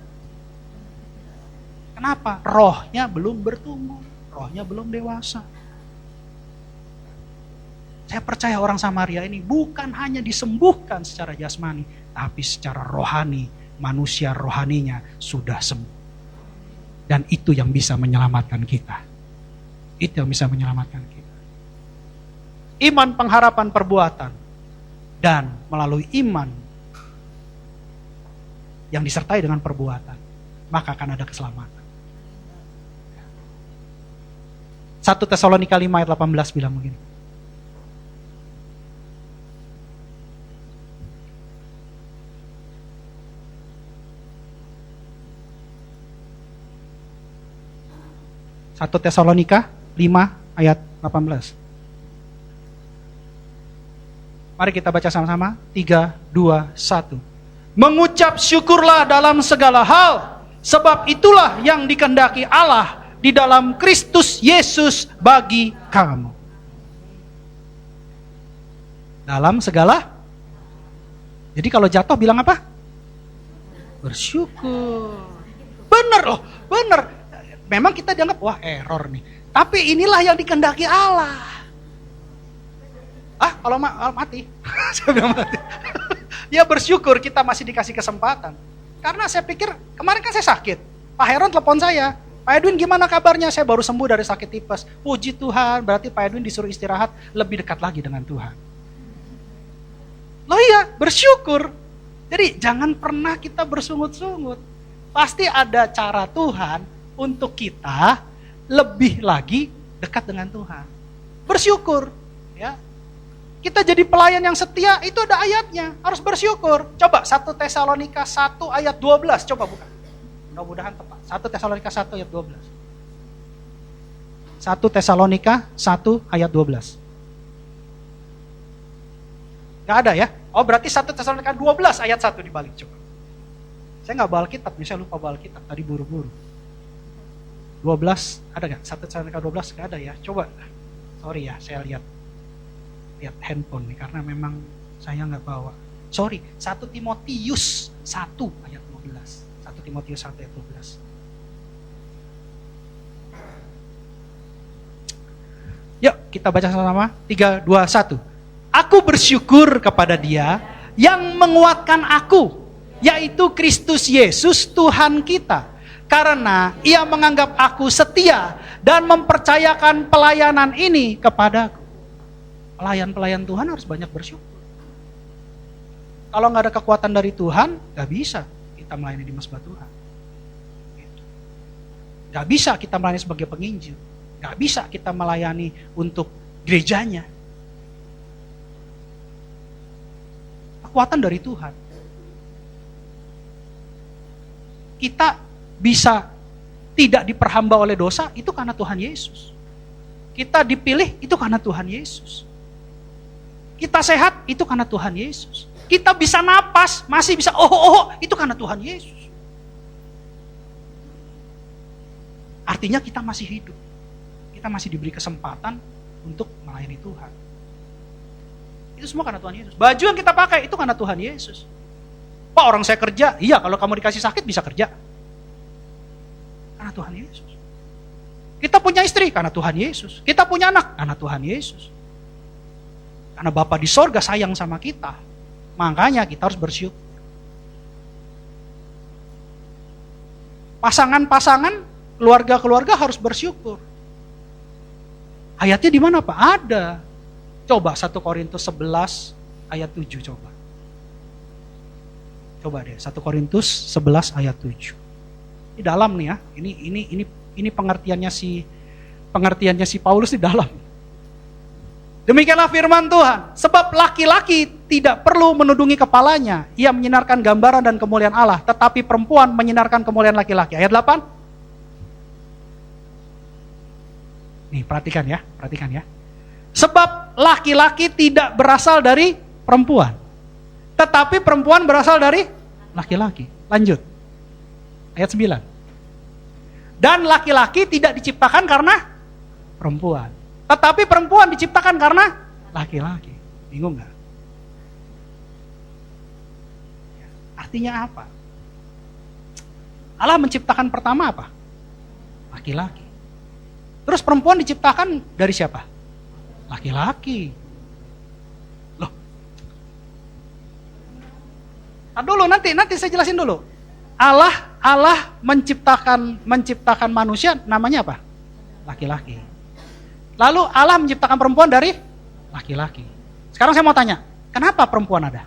Kenapa? Rohnya belum bertumbuh, rohnya belum dewasa. Saya percaya orang Samaria ini bukan hanya disembuhkan secara jasmani, tapi secara rohani, manusia rohaninya sudah sembuh. Dan itu yang bisa menyelamatkan kita. Itu yang bisa menyelamatkan kita. Iman, pengharapan, perbuatan. Dan melalui iman yang disertai dengan perbuatan, maka akan ada keselamatan. 1 Tesalonika 5 ayat 18 bilang begini. Satu Tesalonika 5 ayat 18. Mari kita baca sama-sama. 3, 2, 1. Mengucap syukurlah dalam segala hal, sebab itulah yang dikehendaki Allah di dalam Kristus Yesus bagi kamu. Dalam segala. Jadi kalau jatuh bilang apa? Bersyukur. Bener loh, bener. Memang kita dianggap, wah error nih. Tapi inilah yang dikehendaki Allah. Kalau mati? Saya bilang mati. Ya bersyukur kita masih dikasih kesempatan. Karena saya pikir, kemarin kan saya sakit. Pak Heron telepon saya. Pak Edwin gimana kabarnya? Saya baru sembuh dari sakit tipes. Puji Tuhan, berarti Pak Edwin disuruh istirahat lebih dekat lagi dengan Tuhan. Loh iya, bersyukur. Jadi jangan pernah kita bersungut-sungut. Pasti ada cara Tuhan untuk kita lebih lagi dekat dengan Tuhan. Bersyukur, ya. Kita jadi pelayan yang setia, itu ada ayatnya, harus bersyukur. Coba 1 Tesalonika 1 ayat 12, coba buka. Mudah-mudahan tepat. 1 Tesalonika 1 ayat 12. 1 Tesalonika 1 ayat 12. Gak ada ya? Oh berarti 1 Tesalonika 12 ayat 1 dibalik, coba. Saya gak bawa Alkitab, saya lupa bawa Alkitab, tadi buru-buru. 12, ada gak? 1 Tesalonika 12 gak ada ya? Coba, sorry ya, saya lihat handphone nih, karena memang saya gak bawa. Sorry, 1 Timotius 1 ayat 12. 1 Timotius 1 ayat 12. Yuk, kita baca sama-sama. 3, 2, 1. Aku bersyukur kepada Dia yang menguatkan aku, yaitu Kristus Yesus Tuhan kita. Karena Ia menganggap aku setia dan mempercayakan pelayanan ini kepadaku. Pelayan-pelayan Tuhan harus banyak bersyukur. Kalau nggak ada kekuatan dari Tuhan, nggak bisa kita melayani di Mesbah Tuhan. Nggak bisa kita melayani sebagai penginjil. Nggak bisa kita melayani untuk gerejanya. Kekuatan dari Tuhan. Kita bisa tidak diperhamba oleh dosa, itu karena Tuhan Yesus. Kita dipilih, itu karena Tuhan Yesus. Kita sehat, itu karena Tuhan Yesus. Kita bisa napas, masih bisa itu karena Tuhan Yesus. Artinya kita masih hidup. Kita masih diberi kesempatan untuk melayani Tuhan. Itu semua karena Tuhan Yesus. Baju yang kita pakai, itu karena Tuhan Yesus. Pak, orang saya kerja, iya kalau kamu dikasih sakit bisa kerja. Karena Tuhan Yesus. Kita punya istri, karena Tuhan Yesus. Kita punya anak, karena Tuhan Yesus. Karena Bapa di sorga sayang sama kita. Makanya kita harus bersyukur. Pasangan-pasangan, keluarga-keluarga harus bersyukur. Ayatnya di mana Pak? Ada. Coba 1 Korintus 11 ayat 7 coba. Coba deh, 1 Korintus 11 ayat 7. Ini dalam nih ya. Ini pengertiannya si Paulus di dalam. Demikianlah firman Tuhan, sebab laki-laki tidak perlu menudungi kepalanya, ia menyinarkan gambaran dan kemuliaan Allah, tetapi perempuan menyinarkan kemuliaan laki-laki. Ayat 8. Nih, perhatikan ya. Sebab laki-laki tidak berasal dari perempuan, tetapi perempuan berasal dari laki-laki. Lanjut. Ayat 9. Dan laki-laki tidak diciptakan karena perempuan, tetapi perempuan diciptakan karena laki-laki. Bingung gak? Artinya apa? Allah menciptakan pertama apa? Laki-laki. Terus perempuan diciptakan dari siapa? Laki-laki. Loh. Dulu nanti saya jelasin dulu. Allah menciptakan manusia namanya apa? Laki-laki. Lalu Allah menciptakan perempuan dari laki-laki. Sekarang saya mau tanya, kenapa perempuan ada?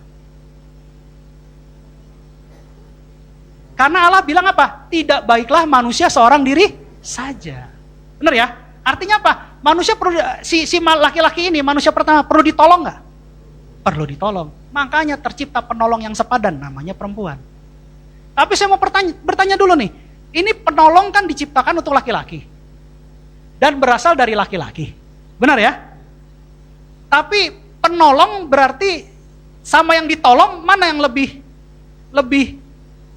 Karena Allah bilang apa? Tidak baiklah manusia seorang diri saja. Benar ya? Artinya apa? Manusia perlu, si laki-laki ini, manusia pertama, perlu ditolong nggak? Perlu ditolong. Makanya tercipta penolong yang sepadan, namanya perempuan. Tapi saya mau bertanya dulu nih, ini penolong kan diciptakan untuk laki-laki dan berasal dari laki-laki, benar ya? Tapi penolong berarti sama yang ditolong mana yang lebih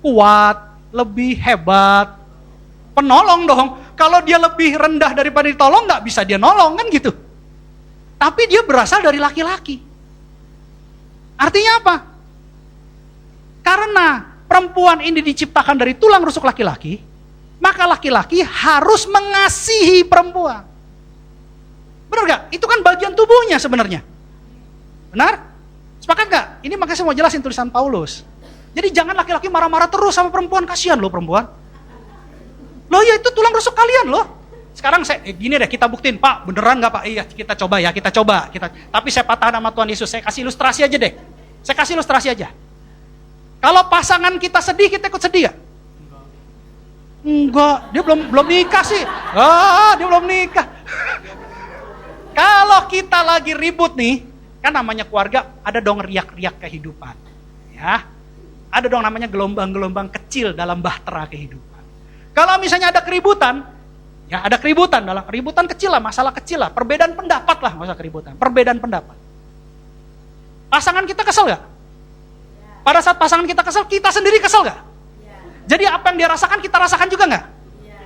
kuat, lebih hebat? Penolong dong. Kalau dia lebih rendah daripada ditolong, nggak bisa dia nolong kan gitu. Tapi dia berasal dari laki-laki. Artinya apa? Karena perempuan ini diciptakan dari tulang rusuk laki-laki, maka laki-laki harus mengasihi perempuan. Benar gak? Itu kan bagian tubuhnya sebenarnya. Benar? Sepakat gak? Ini makanya saya mau jelasin tulisan Paulus. Jadi jangan laki-laki marah-marah terus sama perempuan, kasihan loh perempuan. Loh ya itu tulang rusuk kalian loh. Sekarang gini deh, kita buktiin, Pak, beneran gak Pak? Iya, kita coba. Tapi saya patah nama Tuhan Yesus, saya kasih ilustrasi aja deh. Saya kasih ilustrasi aja. Kalau pasangan kita sedih, kita ikut sedih gak? Enggak, dia belum nikah sih. Dia belum nikah. Kalau kita lagi ribut nih, kan namanya keluarga, ada dong riak-riak kehidupan. Ya. Ada dong namanya gelombang-gelombang kecil dalam bahtera kehidupan. Kalau misalnya ada keributan, ya ada keributan, dalam keributan kecil lah, masalah kecil lah, perbedaan pendapat lah, nggak usah keributan, perbedaan pendapat. Pasangan kita kesel gak? Pada saat pasangan kita kesel, kita sendiri kesel gak? Jadi apa yang dia rasakan, kita rasakan juga gak?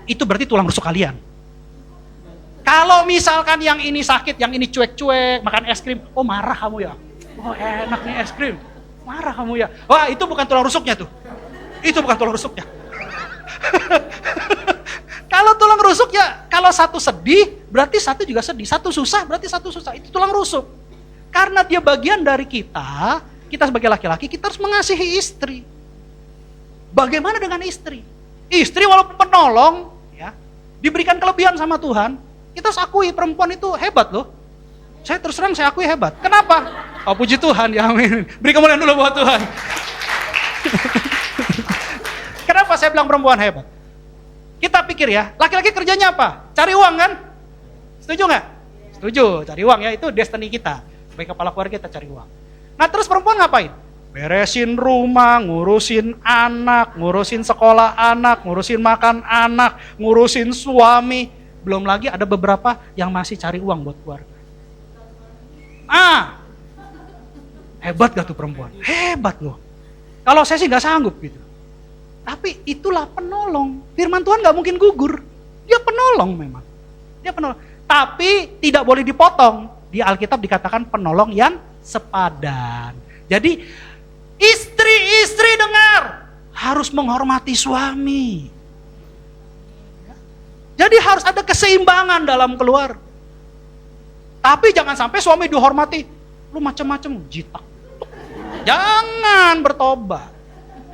Itu berarti tulang rusuk kalian. Kalau misalkan yang ini sakit, yang ini cuek-cuek, makan es krim, oh marah kamu ya? Oh enak nih es krim, marah kamu ya? Wah itu bukan tulang rusuknya tuh. Itu bukan tulang rusuknya. Kalau tulang rusuk ya, kalau satu sedih, berarti satu juga sedih. Satu susah, berarti satu susah. Itu tulang rusuk. Karena dia bagian dari kita sebagai laki-laki, kita harus mengasihi istri. Bagaimana dengan istri? Istri walaupun penolong, ya, diberikan kelebihan sama Tuhan, kita harus akui perempuan itu hebat loh. Saya terus terang saya akui hebat. Kenapa? Oh puji Tuhan, ya amin. Beri kemuliaan dulu buat Tuhan. Kenapa saya bilang perempuan hebat? Kita pikir ya, laki-laki kerjanya apa? Cari uang kan? Setuju nggak? Setuju, cari uang ya, itu destiny kita. Sebagai kepala keluarga kita cari uang. Nah terus perempuan ngapain? Beresin rumah, ngurusin anak, ngurusin sekolah anak, ngurusin makan anak, ngurusin suami. Belum lagi ada beberapa yang masih cari uang buat keluarga. Hebat gak tuh perempuan? Hebat loh. Kalau saya sih gak sanggup gitu. Tapi itulah penolong. Firman Tuhan gak mungkin gugur. Dia penolong memang. Dia penolong. Tapi tidak boleh dipotong. Di Alkitab dikatakan penolong yang sepadan. Jadi istri-istri dengar, harus menghormati suami. Jadi harus ada keseimbangan dalam keluarga. Tapi jangan sampai suami dihormati, lu macam-macam jitak. Jangan bertobat.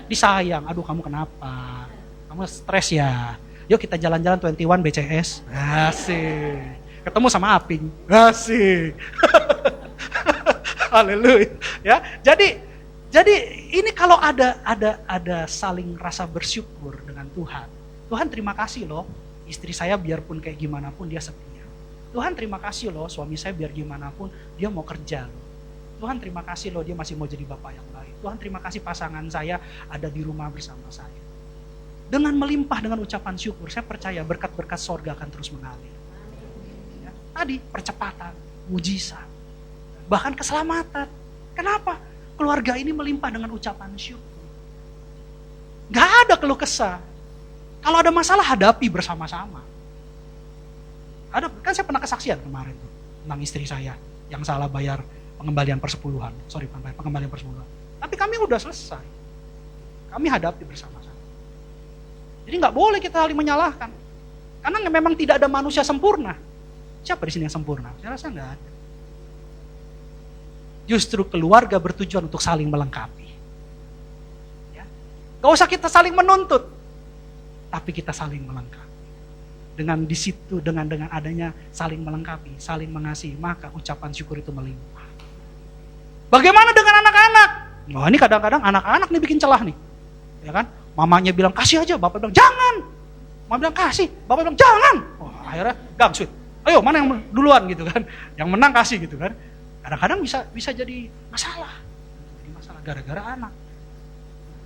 Disayang, aduh kamu kenapa? Kamu stres ya? Yuk kita jalan-jalan 21 BCS. Asik. Ketemu sama Aping. Asik. Haleluya. Ya, jadi Ini kalau ada saling rasa bersyukur dengan Tuhan. Tuhan terima kasih loh, istri saya biarpun kayak gimana pun dia setia. Tuhan terima kasih loh, suami saya biar gimana pun dia mau kerja loh. Tuhan terima kasih loh, dia masih mau jadi bapak yang baik. Tuhan terima kasih pasangan saya ada di rumah bersama saya. Dengan melimpah dengan ucapan syukur, saya percaya berkat-berkat sorga akan terus mengalir. Ya, tadi percepatan, mujizat, bahkan keselamatan. Kenapa? Keluarga ini melimpah dengan ucapan syukur. Gak ada keluh kesah. Kalau ada masalah hadapi bersama-sama. Kan saya pernah kesaksian kemarin tuh tentang istri saya yang salah bayar pengembalian persepuluhan. Pengembalian persepuluhan. Tapi kami udah selesai. Kami hadapi bersama-sama. Jadi gak boleh kita saling menyalahkan. Karena memang tidak ada manusia sempurna. Siapa di sini yang sempurna? Saya rasa gak ada. Justru keluarga bertujuan untuk saling melengkapi. Ya. Gak usah kita saling menuntut, tapi kita saling melengkapi. Dengan di situ, dengan adanya saling melengkapi, saling mengasihi, maka ucapan syukur itu melimpah. Bagaimana dengan anak-anak? Wah, ini kadang-kadang anak-anak nih bikin celah nih, ya kan? Mamanya bilang kasih aja, bapak bilang jangan. Mama bilang kasih, bapak bilang jangan. Wah, akhirnya gangsut. Ayo mana yang duluan gitu kan? Yang menang kasih gitu kan? Kadang-kadang bisa jadi masalah. Jadi masalah gara-gara anak.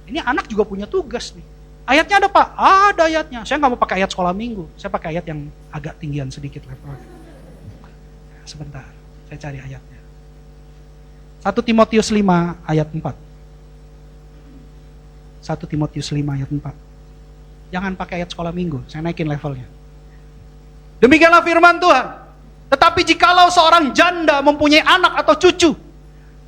Ini anak juga punya tugas nih. Ayatnya ada Pak? Ada ayatnya. Saya nggak mau pakai ayat sekolah minggu. Saya pakai ayat yang agak tinggian sedikit levelnya. Sebentar, saya cari ayatnya. 1 Timotius 5 ayat 4. 1 Timotius 5 ayat 4. Jangan pakai ayat sekolah minggu, saya naikin levelnya. Demikianlah firman Tuhan. Tetapi jikalau seorang janda mempunyai anak atau cucu,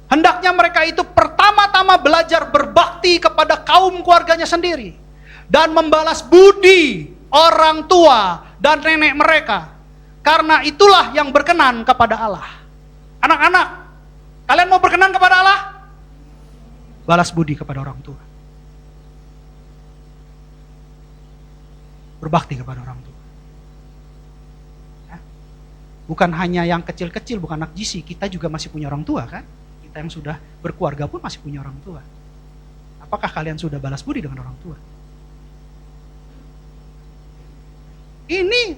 hendaknya mereka itu pertama-tama belajar berbakti kepada kaum keluarganya sendiri dan membalas budi orang tua dan nenek mereka, karena itulah yang berkenan kepada Allah. Anak-anak, kalian mau berkenan kepada Allah? Balas budi kepada orang tua. Berbakti kepada orang tua. Bukan hanya yang kecil-kecil, bukan anak jisi, kita juga masih punya orang tua kan? Kita yang sudah berkeluarga pun masih punya orang tua. Apakah kalian sudah balas budi dengan orang tua? Ini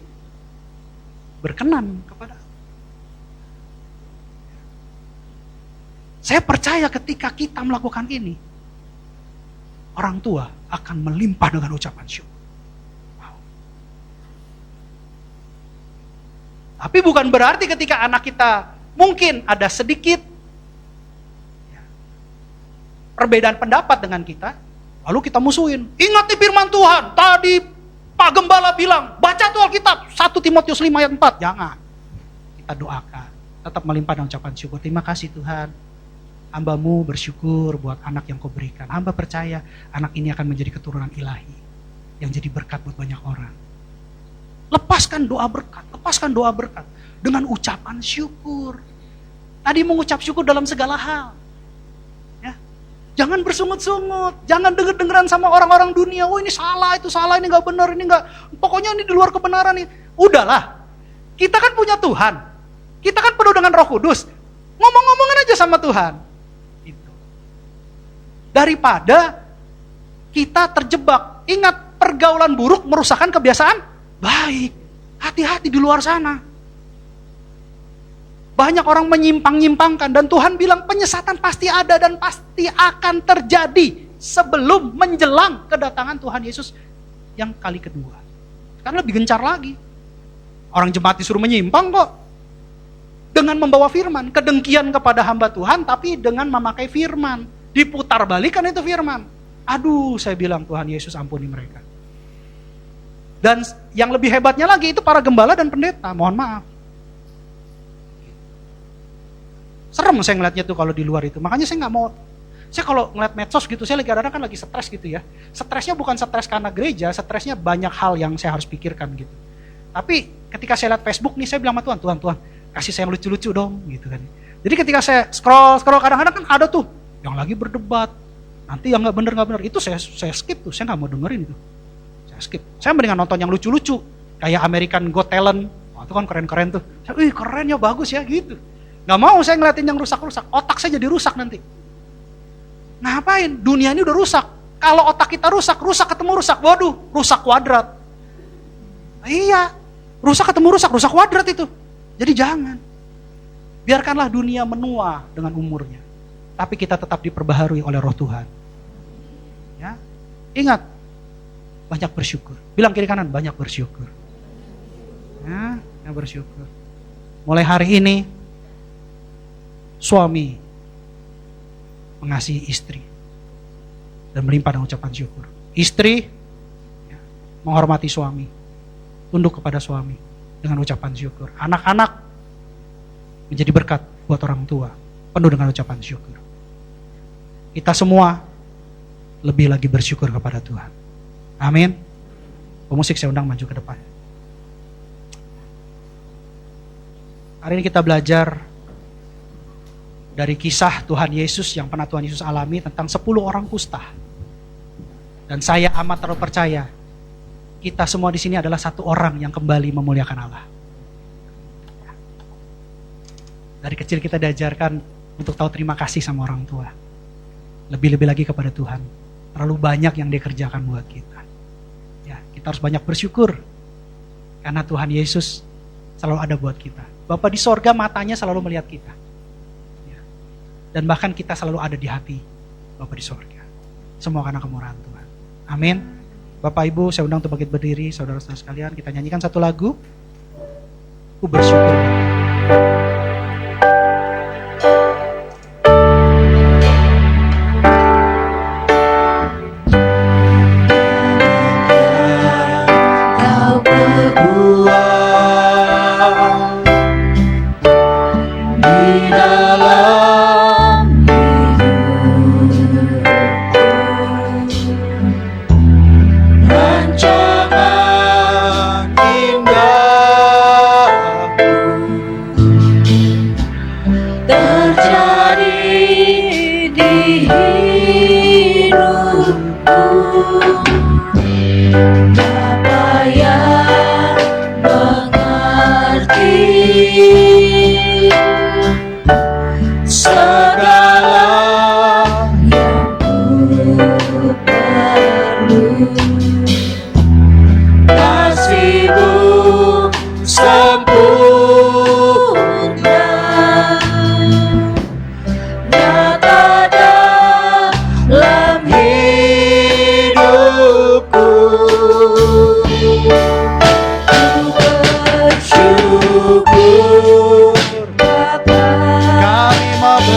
berkenan kepada. Saya percaya ketika kita melakukan ini, orang tua akan melimpah dengan ucapan syukur. Tapi bukan berarti ketika anak kita mungkin ada sedikit perbedaan pendapat dengan kita, lalu kita musuhin. Ingat nih firman Tuhan, tadi Pak Gembala bilang, baca tuh Alkitab, 1 Timotius 5 ayat 4. Jangan. Kita doakan, tetap melimpah dengan ucapan syukur. Terima kasih Tuhan, hamba-Mu bersyukur buat anak yang Kau berikan. Hamba percaya anak ini akan menjadi keturunan ilahi, yang jadi berkat buat banyak orang. Lepaskan doa berkat dengan ucapan syukur. Tadi mengucap syukur dalam segala hal. Ya. Jangan bersungut-sungut, jangan denger-dengeran sama orang-orang dunia. Oh ini salah, itu salah, ini gak benar, ini gak, pokoknya ini di luar kebenaran nih. Udahlah, kita kan punya Tuhan. Kita kan penuh dengan Roh Kudus. Ngomong-ngomongan aja sama Tuhan. Gitu. Daripada kita terjebak. Ingat, pergaulan buruk merusakkan kebiasaan baik. Hati-hati di luar sana. Banyak orang menyimpang-nyimpangkan dan Tuhan bilang penyesatan pasti ada dan pasti akan terjadi sebelum menjelang kedatangan Tuhan Yesus yang kali kedua. Karena lebih gencar lagi. Orang jemaat disuruh menyimpang kok. Dengan membawa firman, kedengkian kepada hamba Tuhan tapi dengan memakai firman. Diputar balikan itu firman. Aduh, saya bilang Tuhan Yesus ampuni mereka. Dan yang lebih hebatnya lagi itu para gembala dan pendeta, mohon maaf. Serem saya ngeliatnya tuh kalau di luar itu. Makanya saya nggak mau. Saya kalau ngeliat medsos gitu, saya kadang-kadang kan lagi stres gitu ya. Stresnya bukan stres karena gereja, stresnya banyak hal yang saya harus pikirkan gitu. Tapi ketika saya lihat Facebook nih, saya bilang sama Tuhan, kasih saya yang lucu-lucu dong gitu kan. Jadi ketika saya scroll kadang-kadang kan ada tuh yang lagi berdebat. Nanti yang nggak bener, itu saya skip tuh, saya nggak mau dengerin itu. Skip. Saya mendingan nonton yang lucu-lucu kayak American Got Talent. Wah, itu kan keren-keren tuh. Saya, keren ya, bagus ya gitu. Gak mau saya ngeliatin yang rusak-rusak. Otak saya jadi rusak nanti. Ngapain? Dunia ini udah rusak. Kalau otak kita rusak, rusak ketemu rusak. Waduh, rusak kuadrat. Iya, rusak ketemu rusak kuadrat itu. Jadi jangan. Biarkanlah dunia menua dengan umurnya. Tapi kita tetap diperbaharui oleh Roh Tuhan. Ya, ingat, banyak bersyukur. Bilang kiri kanan, banyak bersyukur. Ya, bersyukur. Mulai hari ini, suami mengasihi istri dan melimpah dengan ucapan syukur. Istri ya, menghormati suami, tunduk kepada suami dengan ucapan syukur. Anak-anak menjadi berkat buat orang tua, penuh dengan ucapan syukur. Kita semua lebih lagi bersyukur kepada Tuhan. Amin. Pemusik saya undang maju ke depan. Hari ini kita belajar dari kisah Tuhan Yesus yang pernah Tuhan Yesus alami tentang 10 orang kusta. Dan saya amat percaya kita semua di sini adalah satu orang yang kembali memuliakan Allah. Dari kecil kita diajarkan untuk tahu terima kasih sama orang tua. Lebih-lebih lagi kepada Tuhan. Terlalu banyak yang dia kerjakan buat kita. Ya, kita harus banyak bersyukur. Karena Tuhan Yesus selalu ada buat kita. Bapa di sorga matanya selalu melihat kita. Ya. Dan bahkan kita selalu ada di hati Bapa di sorga. Semua karena kemurahan Tuhan. Amin. Bapak Ibu, saya undang untuk bangkit berdiri. Saudara-saudara sekalian, kita nyanyikan satu lagu. Ku bersyukur.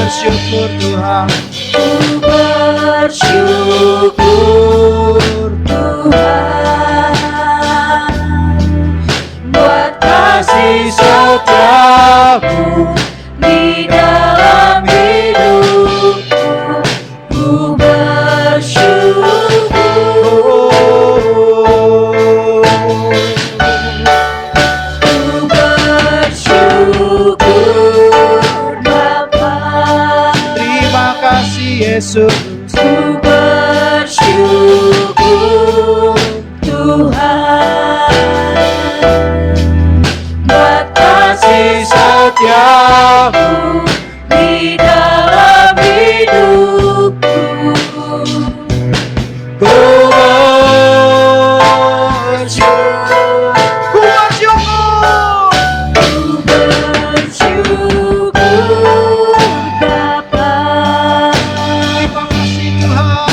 Bersyukur Tuhan, ku bersyukur Tuhan, buat kasih setiamu di dalam hidupku. Ku bersyukur, ku bersyukur. Yesus, ku bersyukur Tuhan, buat kasih setiamu di dalam hidupku. Ku bersyukur, ku bersyukur, ku bersyukur Bapa. Terima kasih Tuhan.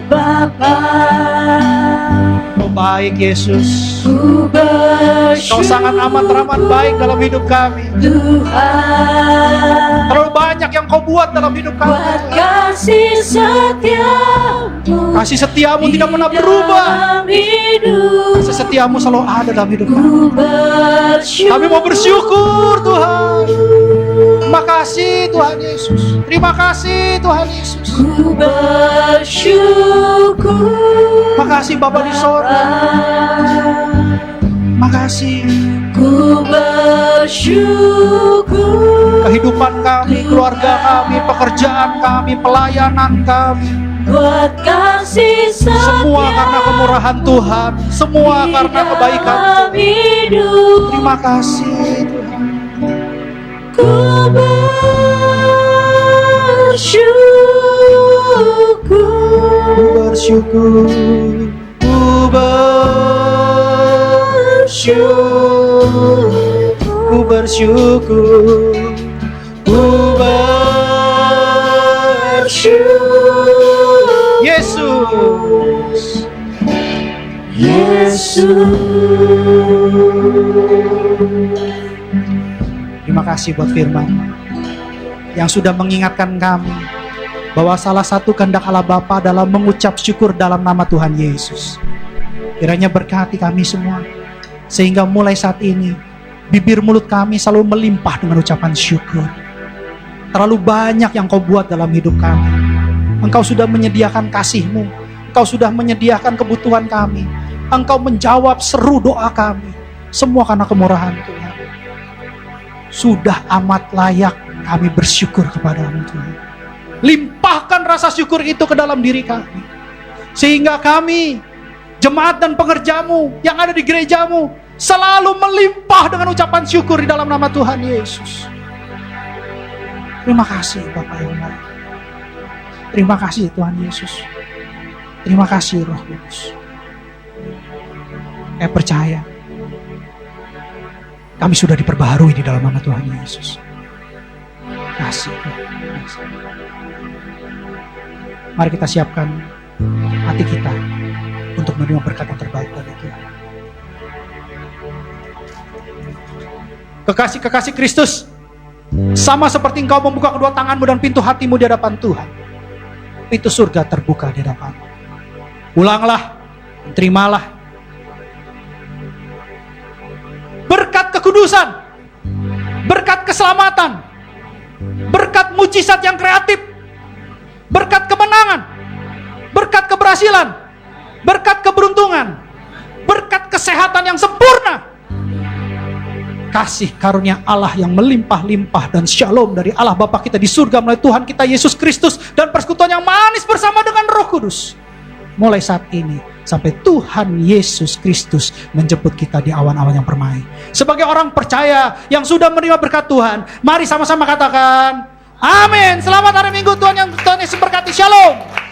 Bapa. Oh baik Yesus, Ku Kau bersyukur sangat amat teramat baik dalam hidup kami. Tuhan, Terlalu banyak yang Kau buat dalam hidup kami. buat kasih setiamu Kasih setiamu tidak pernah berubah. dalam hidup. Kasih setiamu selalu ada dalam hidup kami. Ku bersyukur. Kami mau bersyukur Tuhan. Terima kasih Tuhan Yesus. Terima kasih Tuhan Yesus. Ku bersyukur. Terima kasih Bapa di sorga. Terima kasih. Ku bersyukur Kehidupan kami, keluarga kami, pekerjaan kami, pelayanan kami, buat kasih semua karena kemurahan Tuhan, semua karena kebaikan Tuhan. hidup. Terima kasih Tuhan. Ku bersyukur. Ku bersyukur. Ku bersyukur. Ku bersyukur. Yesus. Terima kasih buat firman yang sudah mengingatkan kami bahwa salah satu kehendak Allah Bapa adalah mengucap syukur dalam nama Tuhan Yesus. Kiranya berkati kami semua sehingga mulai saat ini bibir mulut kami selalu melimpah dengan ucapan syukur. Terlalu banyak yang Kau buat dalam hidup kami. Engkau sudah menyediakan kasih-Mu, Engkau sudah menyediakan kebutuhan kami, Engkau menjawab seru doa kami, semua karena kemurahan Tuhan. Sudah amat layak kami bersyukur kepada-Mu Tuhan. Limpahkan rasa syukur itu ke dalam diri kami, sehingga kami, jemaat dan pengerja-Mu yang ada di gereja-Mu, selalu melimpah dengan ucapan syukur di dalam nama Tuhan Yesus. Terima kasih Bapa yang baik. Terima kasih Tuhan Yesus. Terima kasih Roh Kudus. Saya percaya kami sudah diperbaharui di dalam nama Tuhan Yesus. Kasih Tuhan. Mari kita siapkan hati kita untuk menerima berkat yang terbaik dari Tuhan. Kekasih-kekasih Kristus, sama seperti engkau membuka kedua tanganmu dan pintu hatimu di hadapan Tuhan, pintu surga terbuka di hadapan. Ulanglah, terimalah berkat kekudusan, berkat keselamatan, berkat mujizat yang kreatif, berkat kemenangan, berkat keberhasilan, berkat keberuntungan, berkat kesehatan yang sempurna, kasih karunia Allah yang melimpah-limpah dan shalom dari Allah Bapa kita di surga melalui Tuhan kita Yesus Kristus dan persekutuan yang manis bersama dengan Roh Kudus mulai saat ini sampai Tuhan Yesus Kristus menjemput kita di awan-awan yang permai. Sebagai orang percaya yang sudah menerima berkat Tuhan, mari sama-sama katakan amin. Selamat hari Minggu, Tuhan Yesus berkati. Shalom.